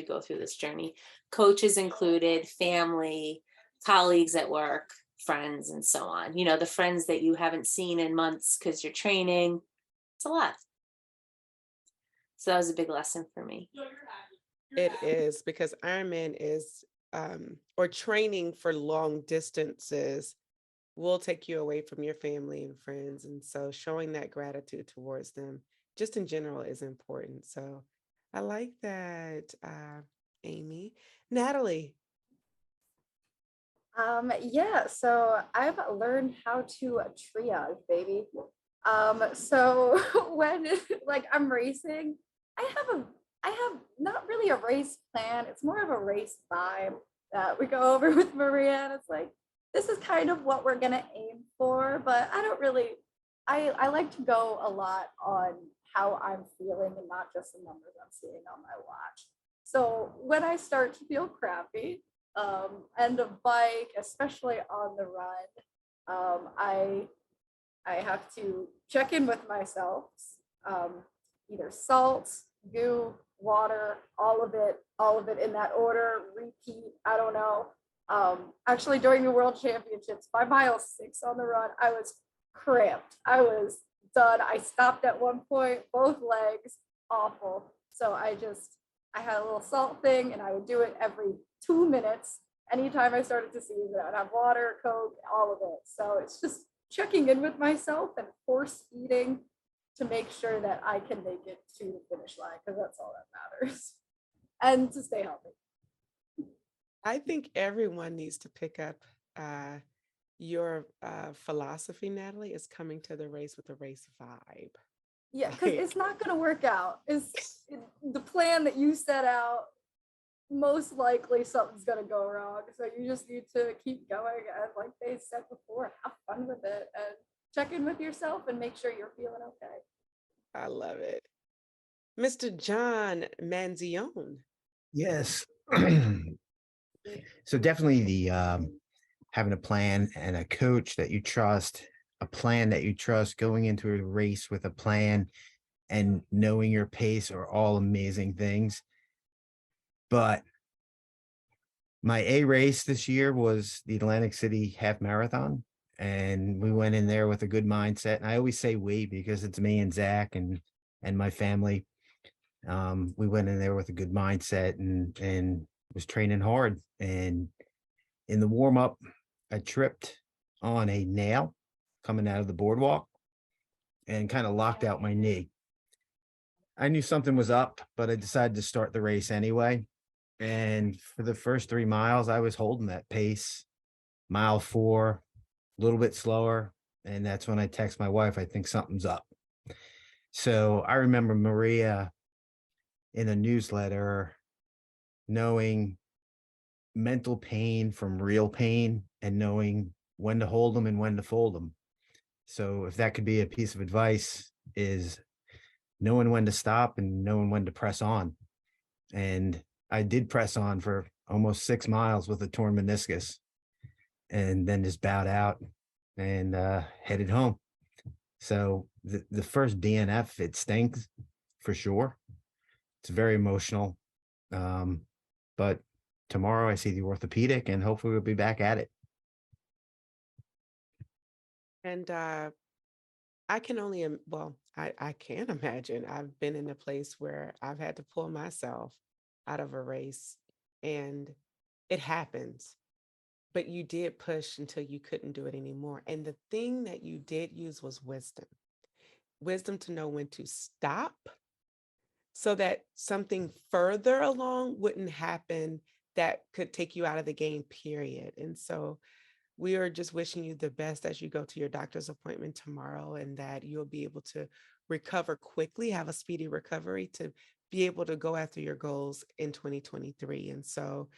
go through this journey. Coaches included, family, colleagues at work, friends, and so on. You know, the friends that you haven't seen in months because you're training. It's a lot. So that was a big lesson for me. It is because Ironman is, or training for long distances will take you away from your family and friends. And so showing that gratitude towards them just in general is important. So I like that, Amy. Natalie. Yeah, so I've learned how to triage, baby. So when like I'm racing, I have not really a race plan. It's more of a race vibe that we go over with Maria, and it's like this is kind of what we're gonna aim for, but I don't really. I like to go a lot on how I'm feeling and not just the numbers I'm seeing on my watch. So when I start to feel crappy, and the bike, especially on the run, I have to check in with myself, either salt, goo, water, all of it in that order, repeat, I don't know. Actually, during the World Championships, by mile 6 on the run, I was cramped. I was done. I stopped at one point, both legs, awful. So I had a little salt thing, and I would do it every 2 minutes. Anytime I started to seize it, I'd have water, Coke, all of it. So it's just checking in with myself and force eating to make sure that I can make it to the finish line, because that's all that matters. And to stay healthy. I think everyone needs to pick up your philosophy, Natalie, is coming to the race with a race vibe. Yeah, because it's not going to work out. The plan that you set out, most likely something's going to go wrong. So you just need to keep going. And like they said before, have fun with it and check in with yourself and make sure you're feeling okay. I love it. Mr. John Manzione. Yes. So definitely the having a plan and a coach that you trust, a plan that you trust, going into a race with a plan and knowing your pace are all amazing things. But my A race this year was the Atlantic City Half Marathon. And we went in there with a good mindset. And I always say we because it's me and Zach and my family. We went in there with a good mindset and was training hard. And in the warm up, I tripped on a nail coming out of the boardwalk and kind of locked out my knee. I knew something was up, but I decided to start the race anyway. And for the first 3 miles, I was holding that pace. Mile 4, a little bit slower. And that's when I text my wife, I think something's up. So I remember Maria in a newsletter knowing mental pain from real pain and knowing when to hold them and when to fold them. So if that could be a piece of advice, is knowing when to stop and knowing when to press on. And I did press on for almost 6 miles with a torn meniscus and then just bowed out and headed home. So the first DNF, it stinks for sure. It's very emotional. But tomorrow I see the orthopedic and hopefully we'll be back at it. And I can only, I can't imagine. I've been in a place where I've had to pull myself out of a race and it happens, but you did push until you couldn't do it anymore. And the thing that you did use was wisdom to know when to stop so that something further along wouldn't happen that could take you out of the game, period. And so we are just wishing you the best as you go to your doctor's appointment tomorrow and that you'll be able to recover quickly, have a speedy recovery to be able to go after your goals in 2023. And so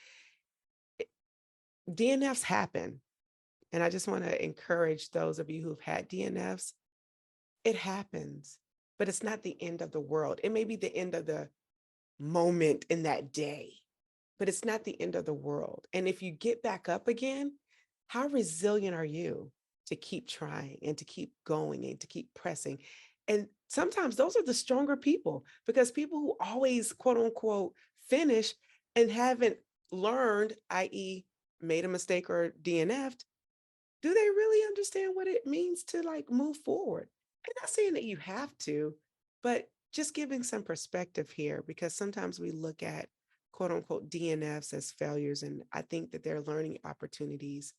DNFs happen. And I just want to encourage those of you who've had DNFs, it happens, but it's not the end of the world. It may be the end of the moment in that day, but it's not the end of the world. And if you get back up again, how resilient are you to keep trying and to keep going and to keep pressing? And sometimes those are the stronger people, because people who always, quote unquote, finish and haven't learned, i.e. made a mistake or DNF'd, do they really understand what it means to like move forward? I'm not saying that you have to, but just giving some perspective here, because sometimes we look at quote unquote DNFs as failures. And I think that they're learning opportunities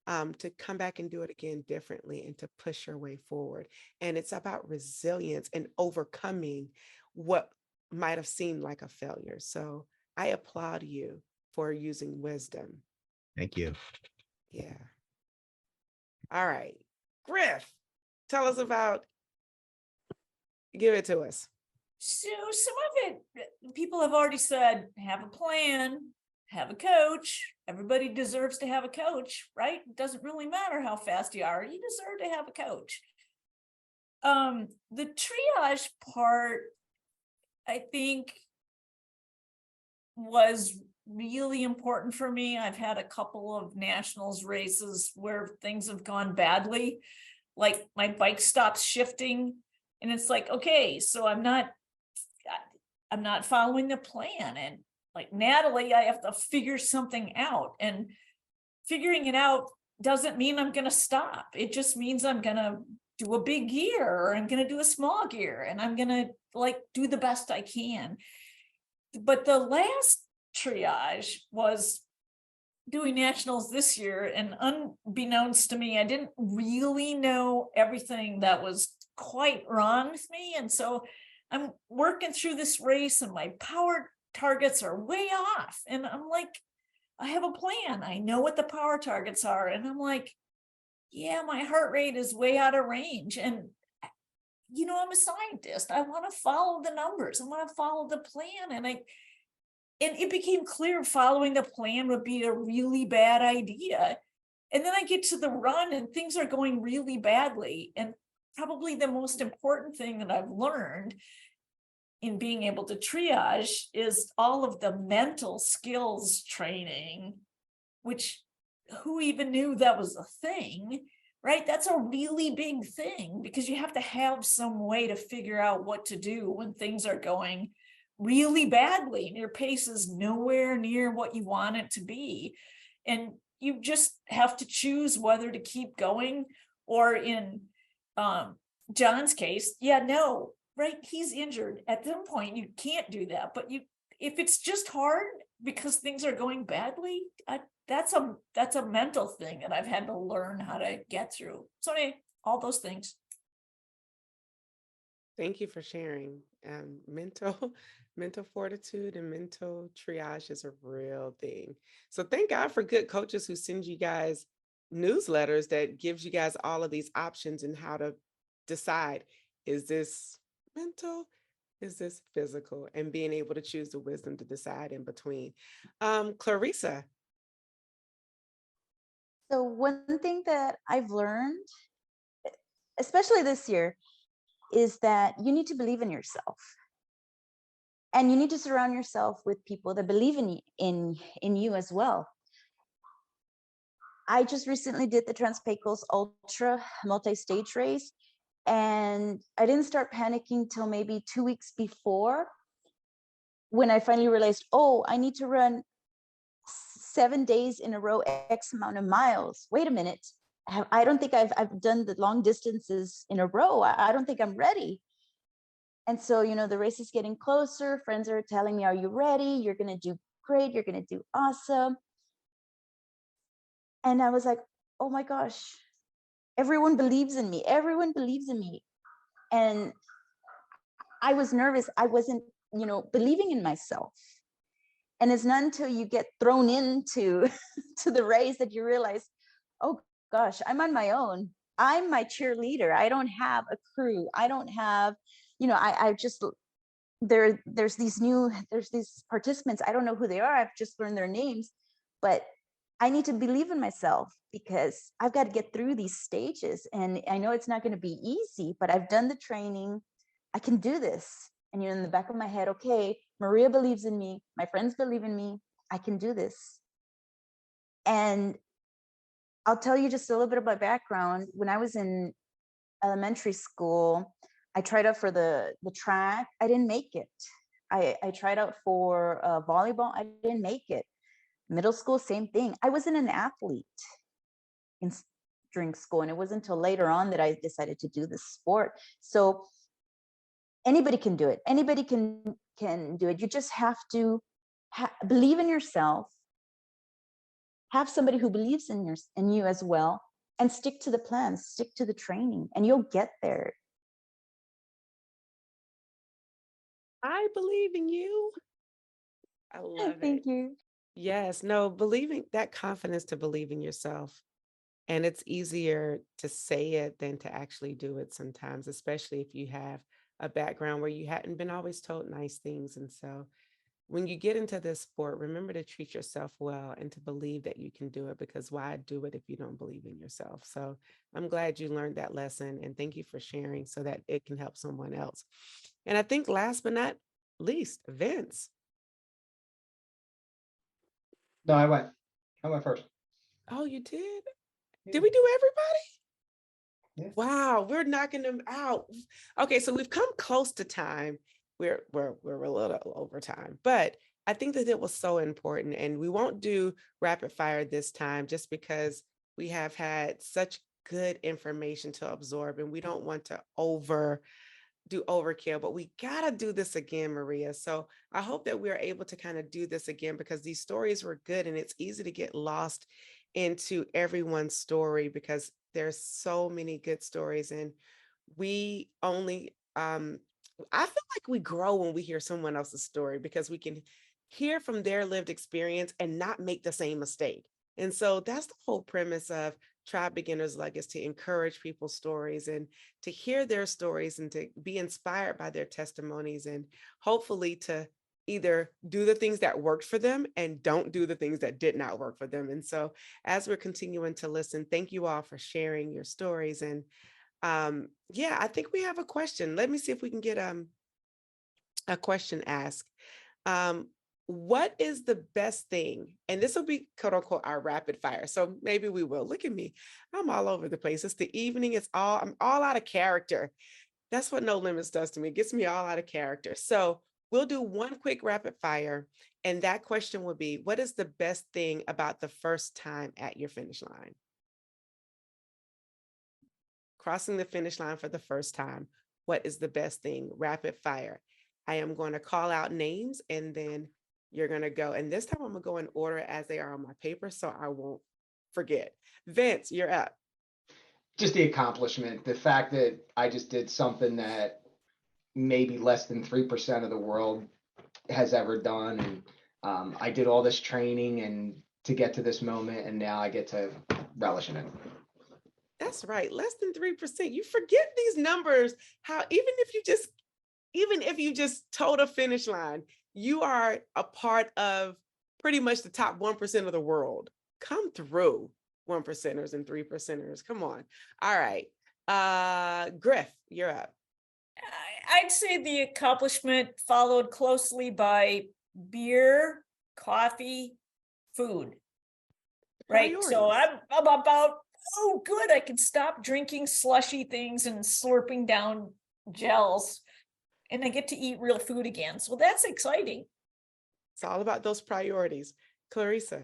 to come back and do it again differently and to push your way forward. And it's about resilience and overcoming what might have seemed like a failure. So I applaud you for using wisdom. Thank you. Yeah. All right. Griff, tell us about, give it to us. So some of it, people have already said, have a plan, have a coach. Everybody deserves to have a coach, right? It doesn't really matter how fast you are. You deserve to have a coach. The triage part, I think, was really important for me. I've had a couple of nationals races where things have gone badly. Like my bike stops shifting and it's like, okay, so I'm not following the plan. And like Natalie, I have to figure something out. And figuring it out doesn't mean I'm going to stop. It just means I'm going to do a big gear, or I'm going to do a small gear, and I'm going to like do the best I can. But the last triage was doing nationals this year, and unbeknownst to me, I didn't really know everything that was quite wrong with me. And so I'm working through this race and my power targets are way off. And I'm like, I have a plan. I know what the power targets are. And I'm like, yeah, my heart rate is way out of range. And, you know, I'm a scientist. I want to follow the numbers. I want to follow the plan. And it became clear following the plan would be a really bad idea. And then I get to the run and things are going really badly. And probably the most important thing that I've learned in being able to triage is all of the mental skills training, which who even knew that was a thing, right? That's a really big thing, because you have to have some way to figure out what to do when things are going really badly and your pace is nowhere near what you want it to be. And you just have to choose whether to keep going, or in John's case, right? He's injured. At some point, you can't do that. But if it's just hard because things are going badly, that's a mental thing that I've had to learn how to get through. So anyway, all those things. Thank you for sharing. Mental fortitude and mental triage is a real thing. So thank God for good coaches who send you guys newsletters that gives you guys all of these options and how to decide, is this mental? Is this physical? And being able to choose the wisdom to decide in between. Clarissa. So one thing that I've learned, especially this year, is that you need to believe in yourself. And you need to surround yourself with people that believe in you as well. I just recently did the Trans-Pecos Ultra multi-stage race, and I didn't start panicking till maybe 2 weeks before, when I finally realized, oh, I need to run 7 days in a row, X amount of miles. Wait a minute. I don't think I've done the long distances in a row. I don't think I'm ready. And so, you know, the race is getting closer. Friends are telling me, are you ready? You're going to do great. You're going to do awesome. And I was like, oh my gosh, everyone believes in me. Everyone believes in me. And I was nervous. I wasn't, you know, believing in myself. And it's not until you get thrown into to the race that you realize, oh gosh, I'm on my own. I'm my cheerleader. I don't have a crew. I don't have, you know, I just, there's these participants. I don't know who they are. I've just learned their names, but I need to believe in myself, because I've got to get through these stages. And I know it's not going to be easy, but I've done the training. I can do this. And you're in the back of my head, okay, Maria believes in me. My friends believe in me. I can do this. And I'll tell you just a little bit of my background. When I was in elementary school, I tried out for the track. I didn't make it. I tried out for volleyball. I didn't make it. Middle school, same thing. I wasn't an athlete during school, and it wasn't until later on that I decided to do this sport. So anybody can do it. Anybody can do it. You just have to believe in yourself, have somebody who believes in you as well, and stick to the plan, stick to the training, and you'll get there. I believe in you. I love it. Thank you. Yes, no, believing that confidence to believe in yourself. And it's easier to say it than to actually do it sometimes, especially if you have a background where you hadn't been always told nice things. And so when you get into this sport, remember to treat yourself well and to believe that you can do it, because why do it if you don't believe in yourself? So I'm glad you learned that lesson, and thank you for sharing so that it can help someone else. And I think last but not least, Vince. No, I went first. Oh, you did? Yeah. Did we do everybody? Yeah. Wow, we're knocking them out. Okay, so we've come close to time. We're a little over time, but I think that it was so important, and we won't do rapid fire this time just because we have had such good information to absorb, and we don't want to do overkill, but we got to do this again, Maria. So I hope that we are able to kind of do this again because these stories were good, and it's easy to get lost into everyone's story because there's so many good stories, and we only I feel like we grow when we hear someone else's story because we can hear from their lived experience and not make the same mistake. And so that's the whole premise of Try Beginner's Luck, is to encourage people's stories and to hear their stories and to be inspired by their testimonies, and hopefully to either do the things that worked for them and don't do the things that did not work for them. And so as we're continuing to listen, thank you all for sharing your stories. And yeah, I think we have a question. Let me see if we can get a question asked. What is the best thing? And this will be quote unquote our rapid fire. So maybe we will. Look at me. I'm all over the place. It's the evening. I'm all out of character. That's what No Limits does to me. It gets me all out of character. So we'll do one quick rapid fire. And that question will be, what is the best thing about the first time at your finish line? Crossing the finish line for the first time. What is the best thing? Rapid fire. I am going to call out names and then you're going to go. And this time I'm going to go in order as they are on my paper so I won't forget. Vince, you're up. Just the accomplishment, the fact that I just did something that maybe less than 3% of the world has ever done. And I did all this training and to get to this moment, and now I get to relish in it. That's right. Less than 3%. You forget these numbers, how even if you just told a finish line, you are a part of pretty much the top 1% of the world. Come through, 1%ers and 3%ers. Come on. All right. Griff, you're up. I'd say the accomplishment followed closely by beer, coffee, food. Right. So I'm about, oh, good, I can stop drinking slushy things and slurping down gels, and I get to eat real food again. So that's exciting. It's all about those priorities. Clarissa.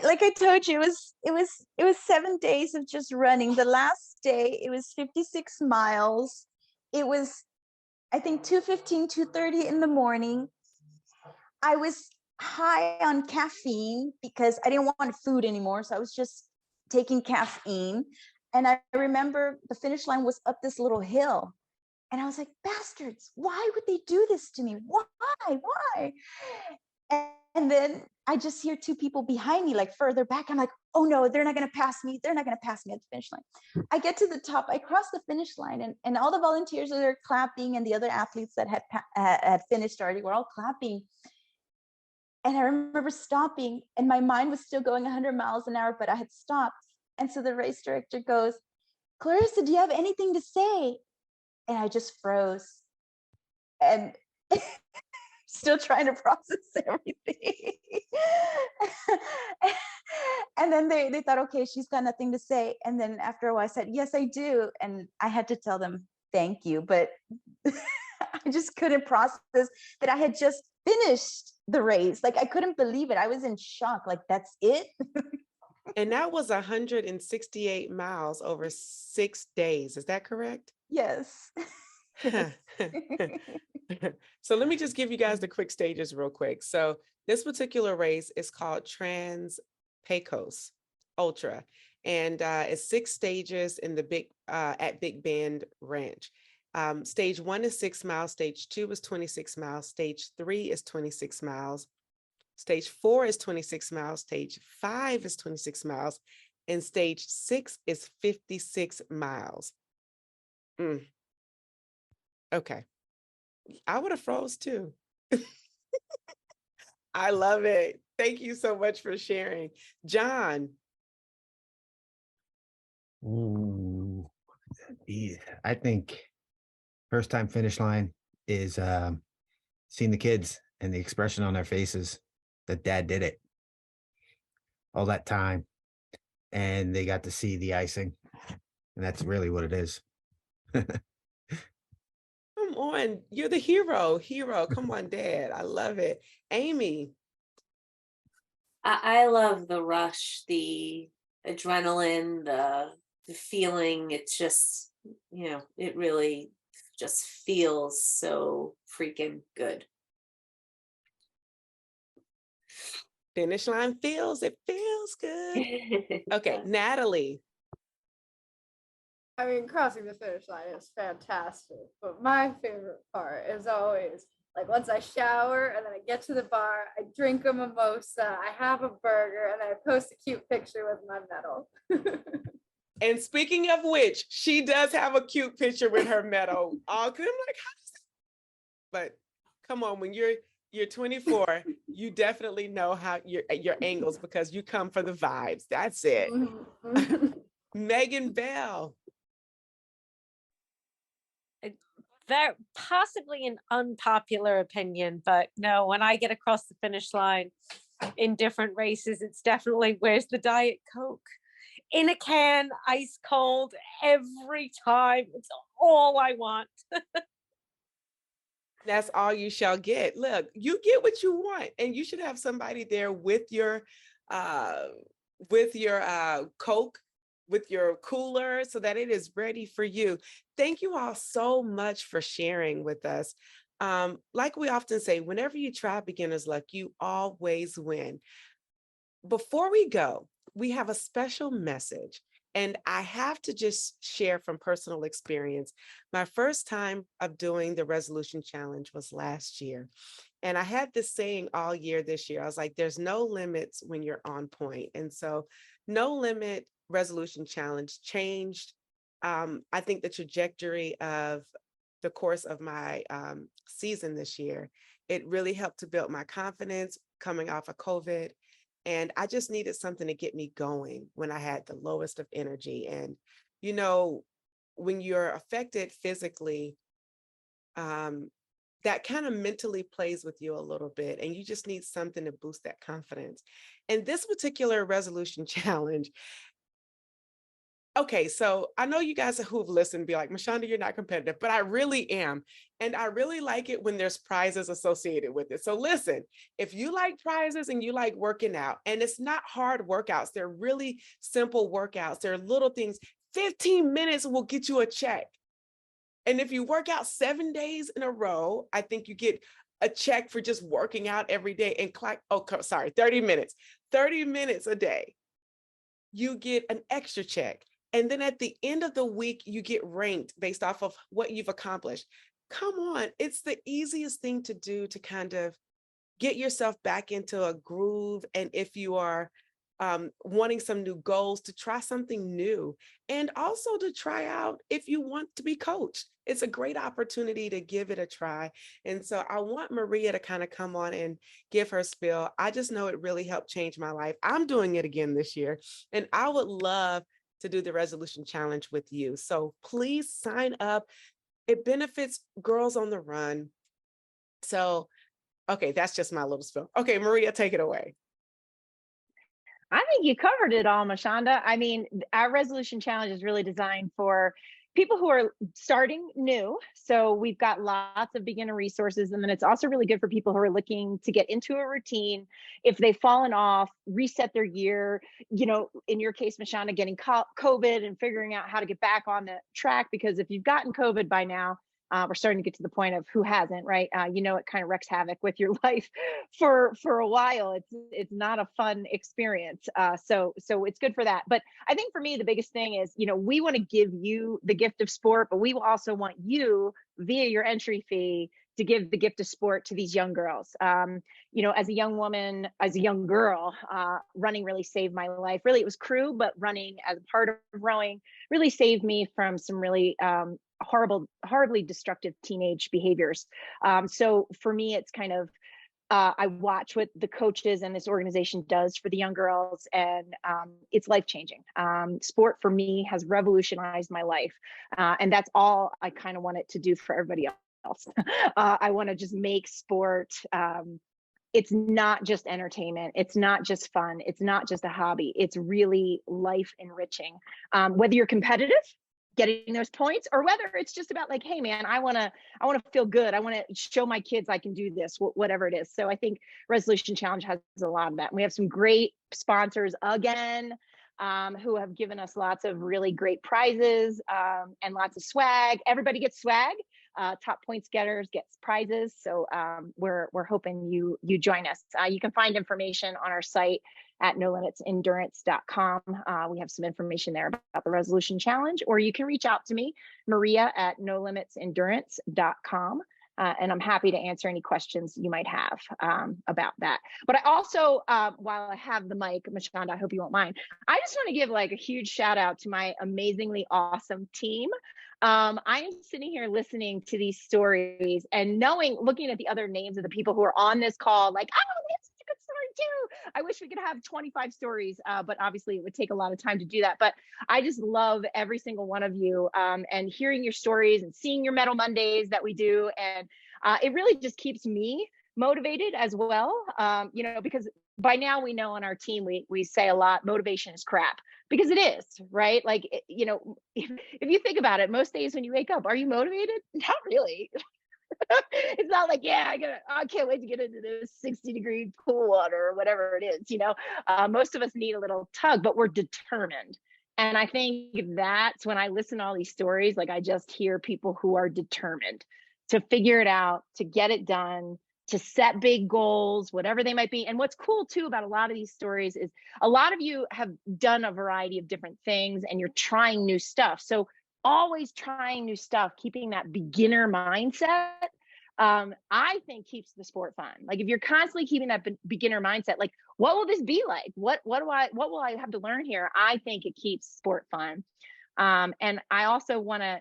Like I told you, it was 7 days of just running. The last day, it was 56 miles. It was, I think, 2:15, 2:30 in the morning. I was high on caffeine because I didn't want food anymore. So I was just taking caffeine. And I remember the finish line was up this little hill. And I was like, bastards, why would they do this to me? Why? And then I just hear two people behind me, like further back. I'm like, oh no, they're not going to pass me. They're not going to pass me at the finish line. I get to the top, I cross the finish line, and all the volunteers are there clapping, and the other athletes that had finished already were all clapping. And I remember stopping, and my mind was still going 100 miles an hour, but I had stopped. And so the race director goes, Clarissa, do you have anything to say? And I just froze. And still trying to process everything. And then they thought, okay, she's got nothing to say. And then after a while I said, yes, I do. And I had to tell them, thank you. But I just couldn't process that I had just finished the race. Like, I couldn't believe it. I was in shock. Like, that's it. And that was 168 miles over 6 days. Is that correct? Yes. So let me just give you guys the quick stages real quick. So this particular race is called Trans Pecos Ultra, and it's 6 stages in the at Big Bend Ranch. Stage 1 is 6 miles, stage 2 is 26 miles, stage 3 is 26 miles, stage 4 is 26 miles, stage 5 is 26 miles, and stage 6 is 56 miles. Okay. I would have froze too. I love it. Thank you so much for sharing. John. Ooh, yeah, I think first time finish line is seeing the kids and the expression on their faces that dad did it all that time, and they got to see the icing, and that's really what it is. Come on, you're the hero. Come on, Dad. I love it. Amy. I love the rush, the adrenaline, the feeling. It's just, it really just feels so freaking good. Finish line it feels good. Okay, Natalie. I mean, crossing the finish line is fantastic, but my favorite part is always like once I shower and then I get to the bar, I drink a mimosa, I have a burger, and then I post a cute picture with my medal. And speaking of which, she does have a cute picture with her medal. I'm like, how does that? But come on, when you're 24, you definitely know how your angles because you come for the vibes. That's it. Megan Bell. That possibly an unpopular opinion, but no, when I get across the finish line in different races, it's definitely where's the Diet Coke in a can, ice cold every time. It's all I want. That's all you shall get. Look, you get what you want, and you should have somebody there with your Coke, with your cooler, so that it is ready for you. Thank you all so much for sharing with us. Like we often say, whenever you try beginner's luck, you always win. Before we go, we have a special message. And I have to just share from personal experience. My first time of doing the resolution challenge was last year. And I had this saying all year this year. I was like, there's no limits when you're on point. And so No Limit resolution challenge changed, I think, the trajectory of the course of my season this year. It really helped to build my confidence coming off of COVID. And I just needed something to get me going when I had the lowest of energy. And, when you're affected physically, that kind of mentally plays with you a little bit. And you just need something to boost that confidence. And this particular resolution challenge, okay, so I know you guys who've listened be like, Mashonda, you're not competitive, but I really am. And I really like it when there's prizes associated with it. So listen, if you like prizes and you like working out, and it's not hard workouts, they're really simple workouts, they're little things, 15 minutes will get you a check. And if you work out 7 days in a row, I think you get a check for just working out every day and 30 minutes, 30 minutes a day, you get an extra check. And then at the end of the week, you get ranked based off of what you've accomplished. Come on, it's the easiest thing to do to kind of get yourself back into a groove. And if you are wanting some new goals, to try something new, and also to try out if you want to be coached. It's a great opportunity to give it a try. And so I want Maria to kind of come on and give her spiel. I just know it really helped change my life. I'm doing it again this year, and I would love to do the resolution challenge with you. So please sign up. It benefits Girls on the Run. So, okay, that's just my little spiel. Okay, Maria, take it away. I think you covered it all, Mashonda. I mean, our resolution challenge is really designed for people who are starting new. So we've got lots of beginner resources. And then it's also really good for people who are looking to get into a routine. If they've fallen off, reset their year, in your case, Mashonda, getting COVID and figuring out how to get back on the track. Because if you've gotten COVID by now, we're starting to get to the point of who hasn't, right? It kind of wreaks havoc with your life for a while. It's not a fun experience. So it's good for that. But I think for me, the biggest thing is, we want to give you the gift of sport, but we also want you via your entry fee to give the gift of sport to these young girls. As a young woman, as a young girl, running really saved my life. Really, it was crew, but running as a part of rowing really saved me from some really horribly destructive teenage behaviors. So for me, it's kind of, I watch what the coaches and this organization does for the young girls, and it's life-changing. Sport for me has revolutionized my life. And that's all I kind of want it to do for everybody else. I want to just make sport, it's not just entertainment. It's not just fun. It's not just a hobby. It's really life enriching. Whether you're competitive getting those points, or whether it's just about like, hey man, I want to feel good. I want to show my kids I can do this, whatever it is. So I think Resolution Challenge has a lot of that. And we have some great sponsors again, who have given us lots of really great prizes, and lots of swag. Everybody gets swag. Top points getters gets prizes. So we're hoping you join us. You can find information on our site at nolimitendurance.com. We have some information there about the Resolution Challenge, or you can reach out to me, Maria, at nolimitendurance.com. And I'm happy to answer any questions you might have about that. But I also, while I have the mic, Mashonda, I hope you won't mind, I just want to give like a huge shout out to my amazingly awesome team. I am sitting here listening to these stories and looking at the other names of the people who are on this call, like, oh, that's a good story too. I wish we could have 25 stories, but obviously it would take a lot of time to do that. But I just love every single one of you, and hearing your stories and seeing your Medal Mondays that we do. And it really just keeps me motivated as well, because by now we know on our team, we say a lot, motivation is crap, because it is, right? Like, if you think about it, most days when you wake up, are you motivated? Not really. It's not like, yeah, I can't wait to get into this 60-degree pool water or whatever it is, most of us need a little tug, but we're determined. And I think that's when I listen to all these stories, like I just hear people who are determined to figure it out, to get it done, to set big goals, whatever they might be. And what's cool too about a lot of these stories is a lot of you have done a variety of different things and you're trying new stuff. So always trying new stuff, keeping that beginner mindset, I think keeps the sport fun. Like if you're constantly keeping that beginner mindset, like what will this be like? What will I have to learn here? I think it keeps sport fun. And I also want to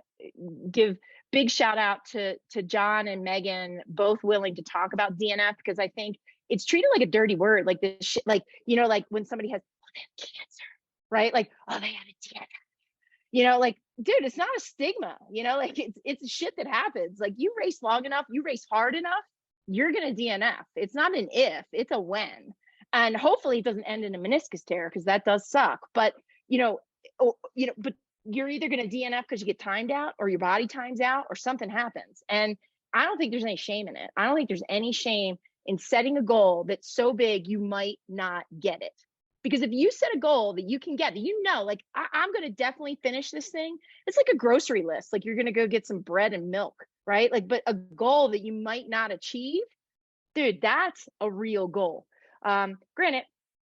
give big shout out to John and Megan, both willing to talk about DNF, because I think it's treated like a dirty word, like this shit, like, like when somebody has cancer, right? Like, oh, they had a DNF, like, dude, it's not a stigma, like it's shit that happens. Like you race long enough, you race hard enough, you're going to DNF. It's not an if, it's a when. And hopefully it doesn't end in a meniscus tear, because that does suck. But, but you're either going to DNF because you get timed out, or your body times out, or something happens. And I don't think there's any shame in it. I don't think there's any shame in setting a goal that's so big you might not get it. Because if you set a goal that you can get, that like, I'm going to definitely finish this thing. It's like a grocery list. Like you're going to go get some bread and milk, right? Like, but a goal that you might not achieve, dude, that's a real goal. Granted,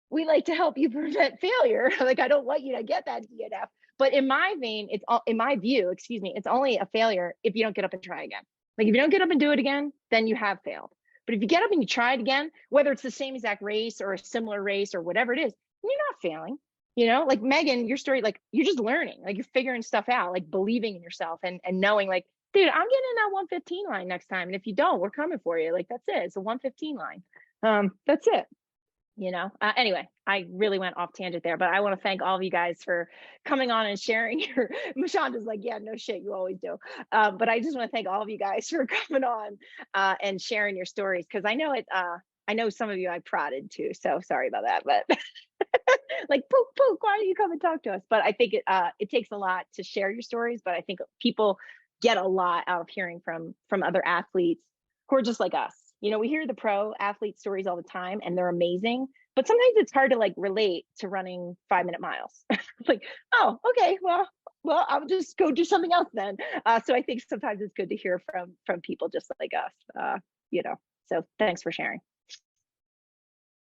we like to help you prevent failure. Like, I don't want you to get that DNF. But in my view, it's only a failure if you don't get up and try again. Like if you don't get up and do it again, then you have failed. But if you get up and you try it again, whether it's the same exact race or a similar race or whatever it is, you're not failing. Like Megan, your story, like you're just learning, like you're figuring stuff out, like believing in yourself and knowing like, dude, I'm getting in that 115 line next time. And if you don't, we're coming for you. Like, that's it. It's a 115 line. That's it. Anyway, I really went off tangent there, but I want to thank all of you guys for coming on and sharing your, Mashonda's like, yeah, no shit, you always do. But I just want to thank all of you guys for coming on and sharing your stories. Cause I know some of you I prodded too. So sorry about that, but like, pook, why don't you come and talk to us? But I think it takes a lot to share your stories, but I think people get a lot out of hearing from other athletes who are just like us. We hear the pro athlete stories all the time and they're amazing, but sometimes it's hard to like relate to running 5-minute miles. Like, oh, okay, well, I'll just go do something else then. So I think sometimes it's good to hear from people just like us, so thanks for sharing.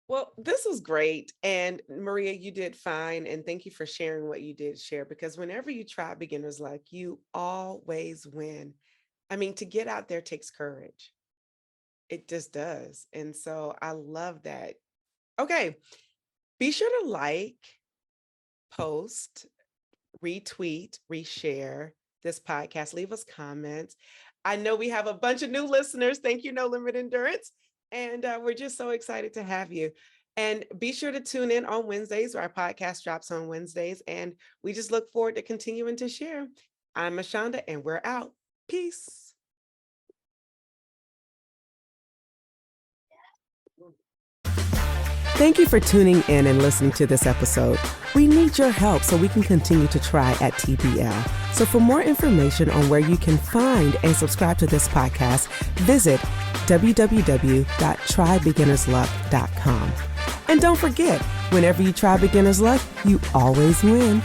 Well, this was great. And Maria, you did fine. And thank you for sharing what you did share, because whenever you try beginners luck, you always win. I mean, to get out there takes courage. It just does. And so I love that. Okay. Be sure to like, post, retweet, reshare this podcast. Leave us comments. I know we have a bunch of new listeners. Thank you, No Limit Endurance. And we're just so excited to have you. And be sure to tune in on Wednesdays, where our podcast drops on Wednesdays. And we just look forward to continuing to share. I'm Mashonda, and we're out. Peace. Thank you for tuning in and listening to this episode. We need your help so we can continue to try at TBL. So for more information on where you can find and subscribe to this podcast, visit www.trybeginnersluck.com. And don't forget, whenever you try Beginner's Luck, you always win.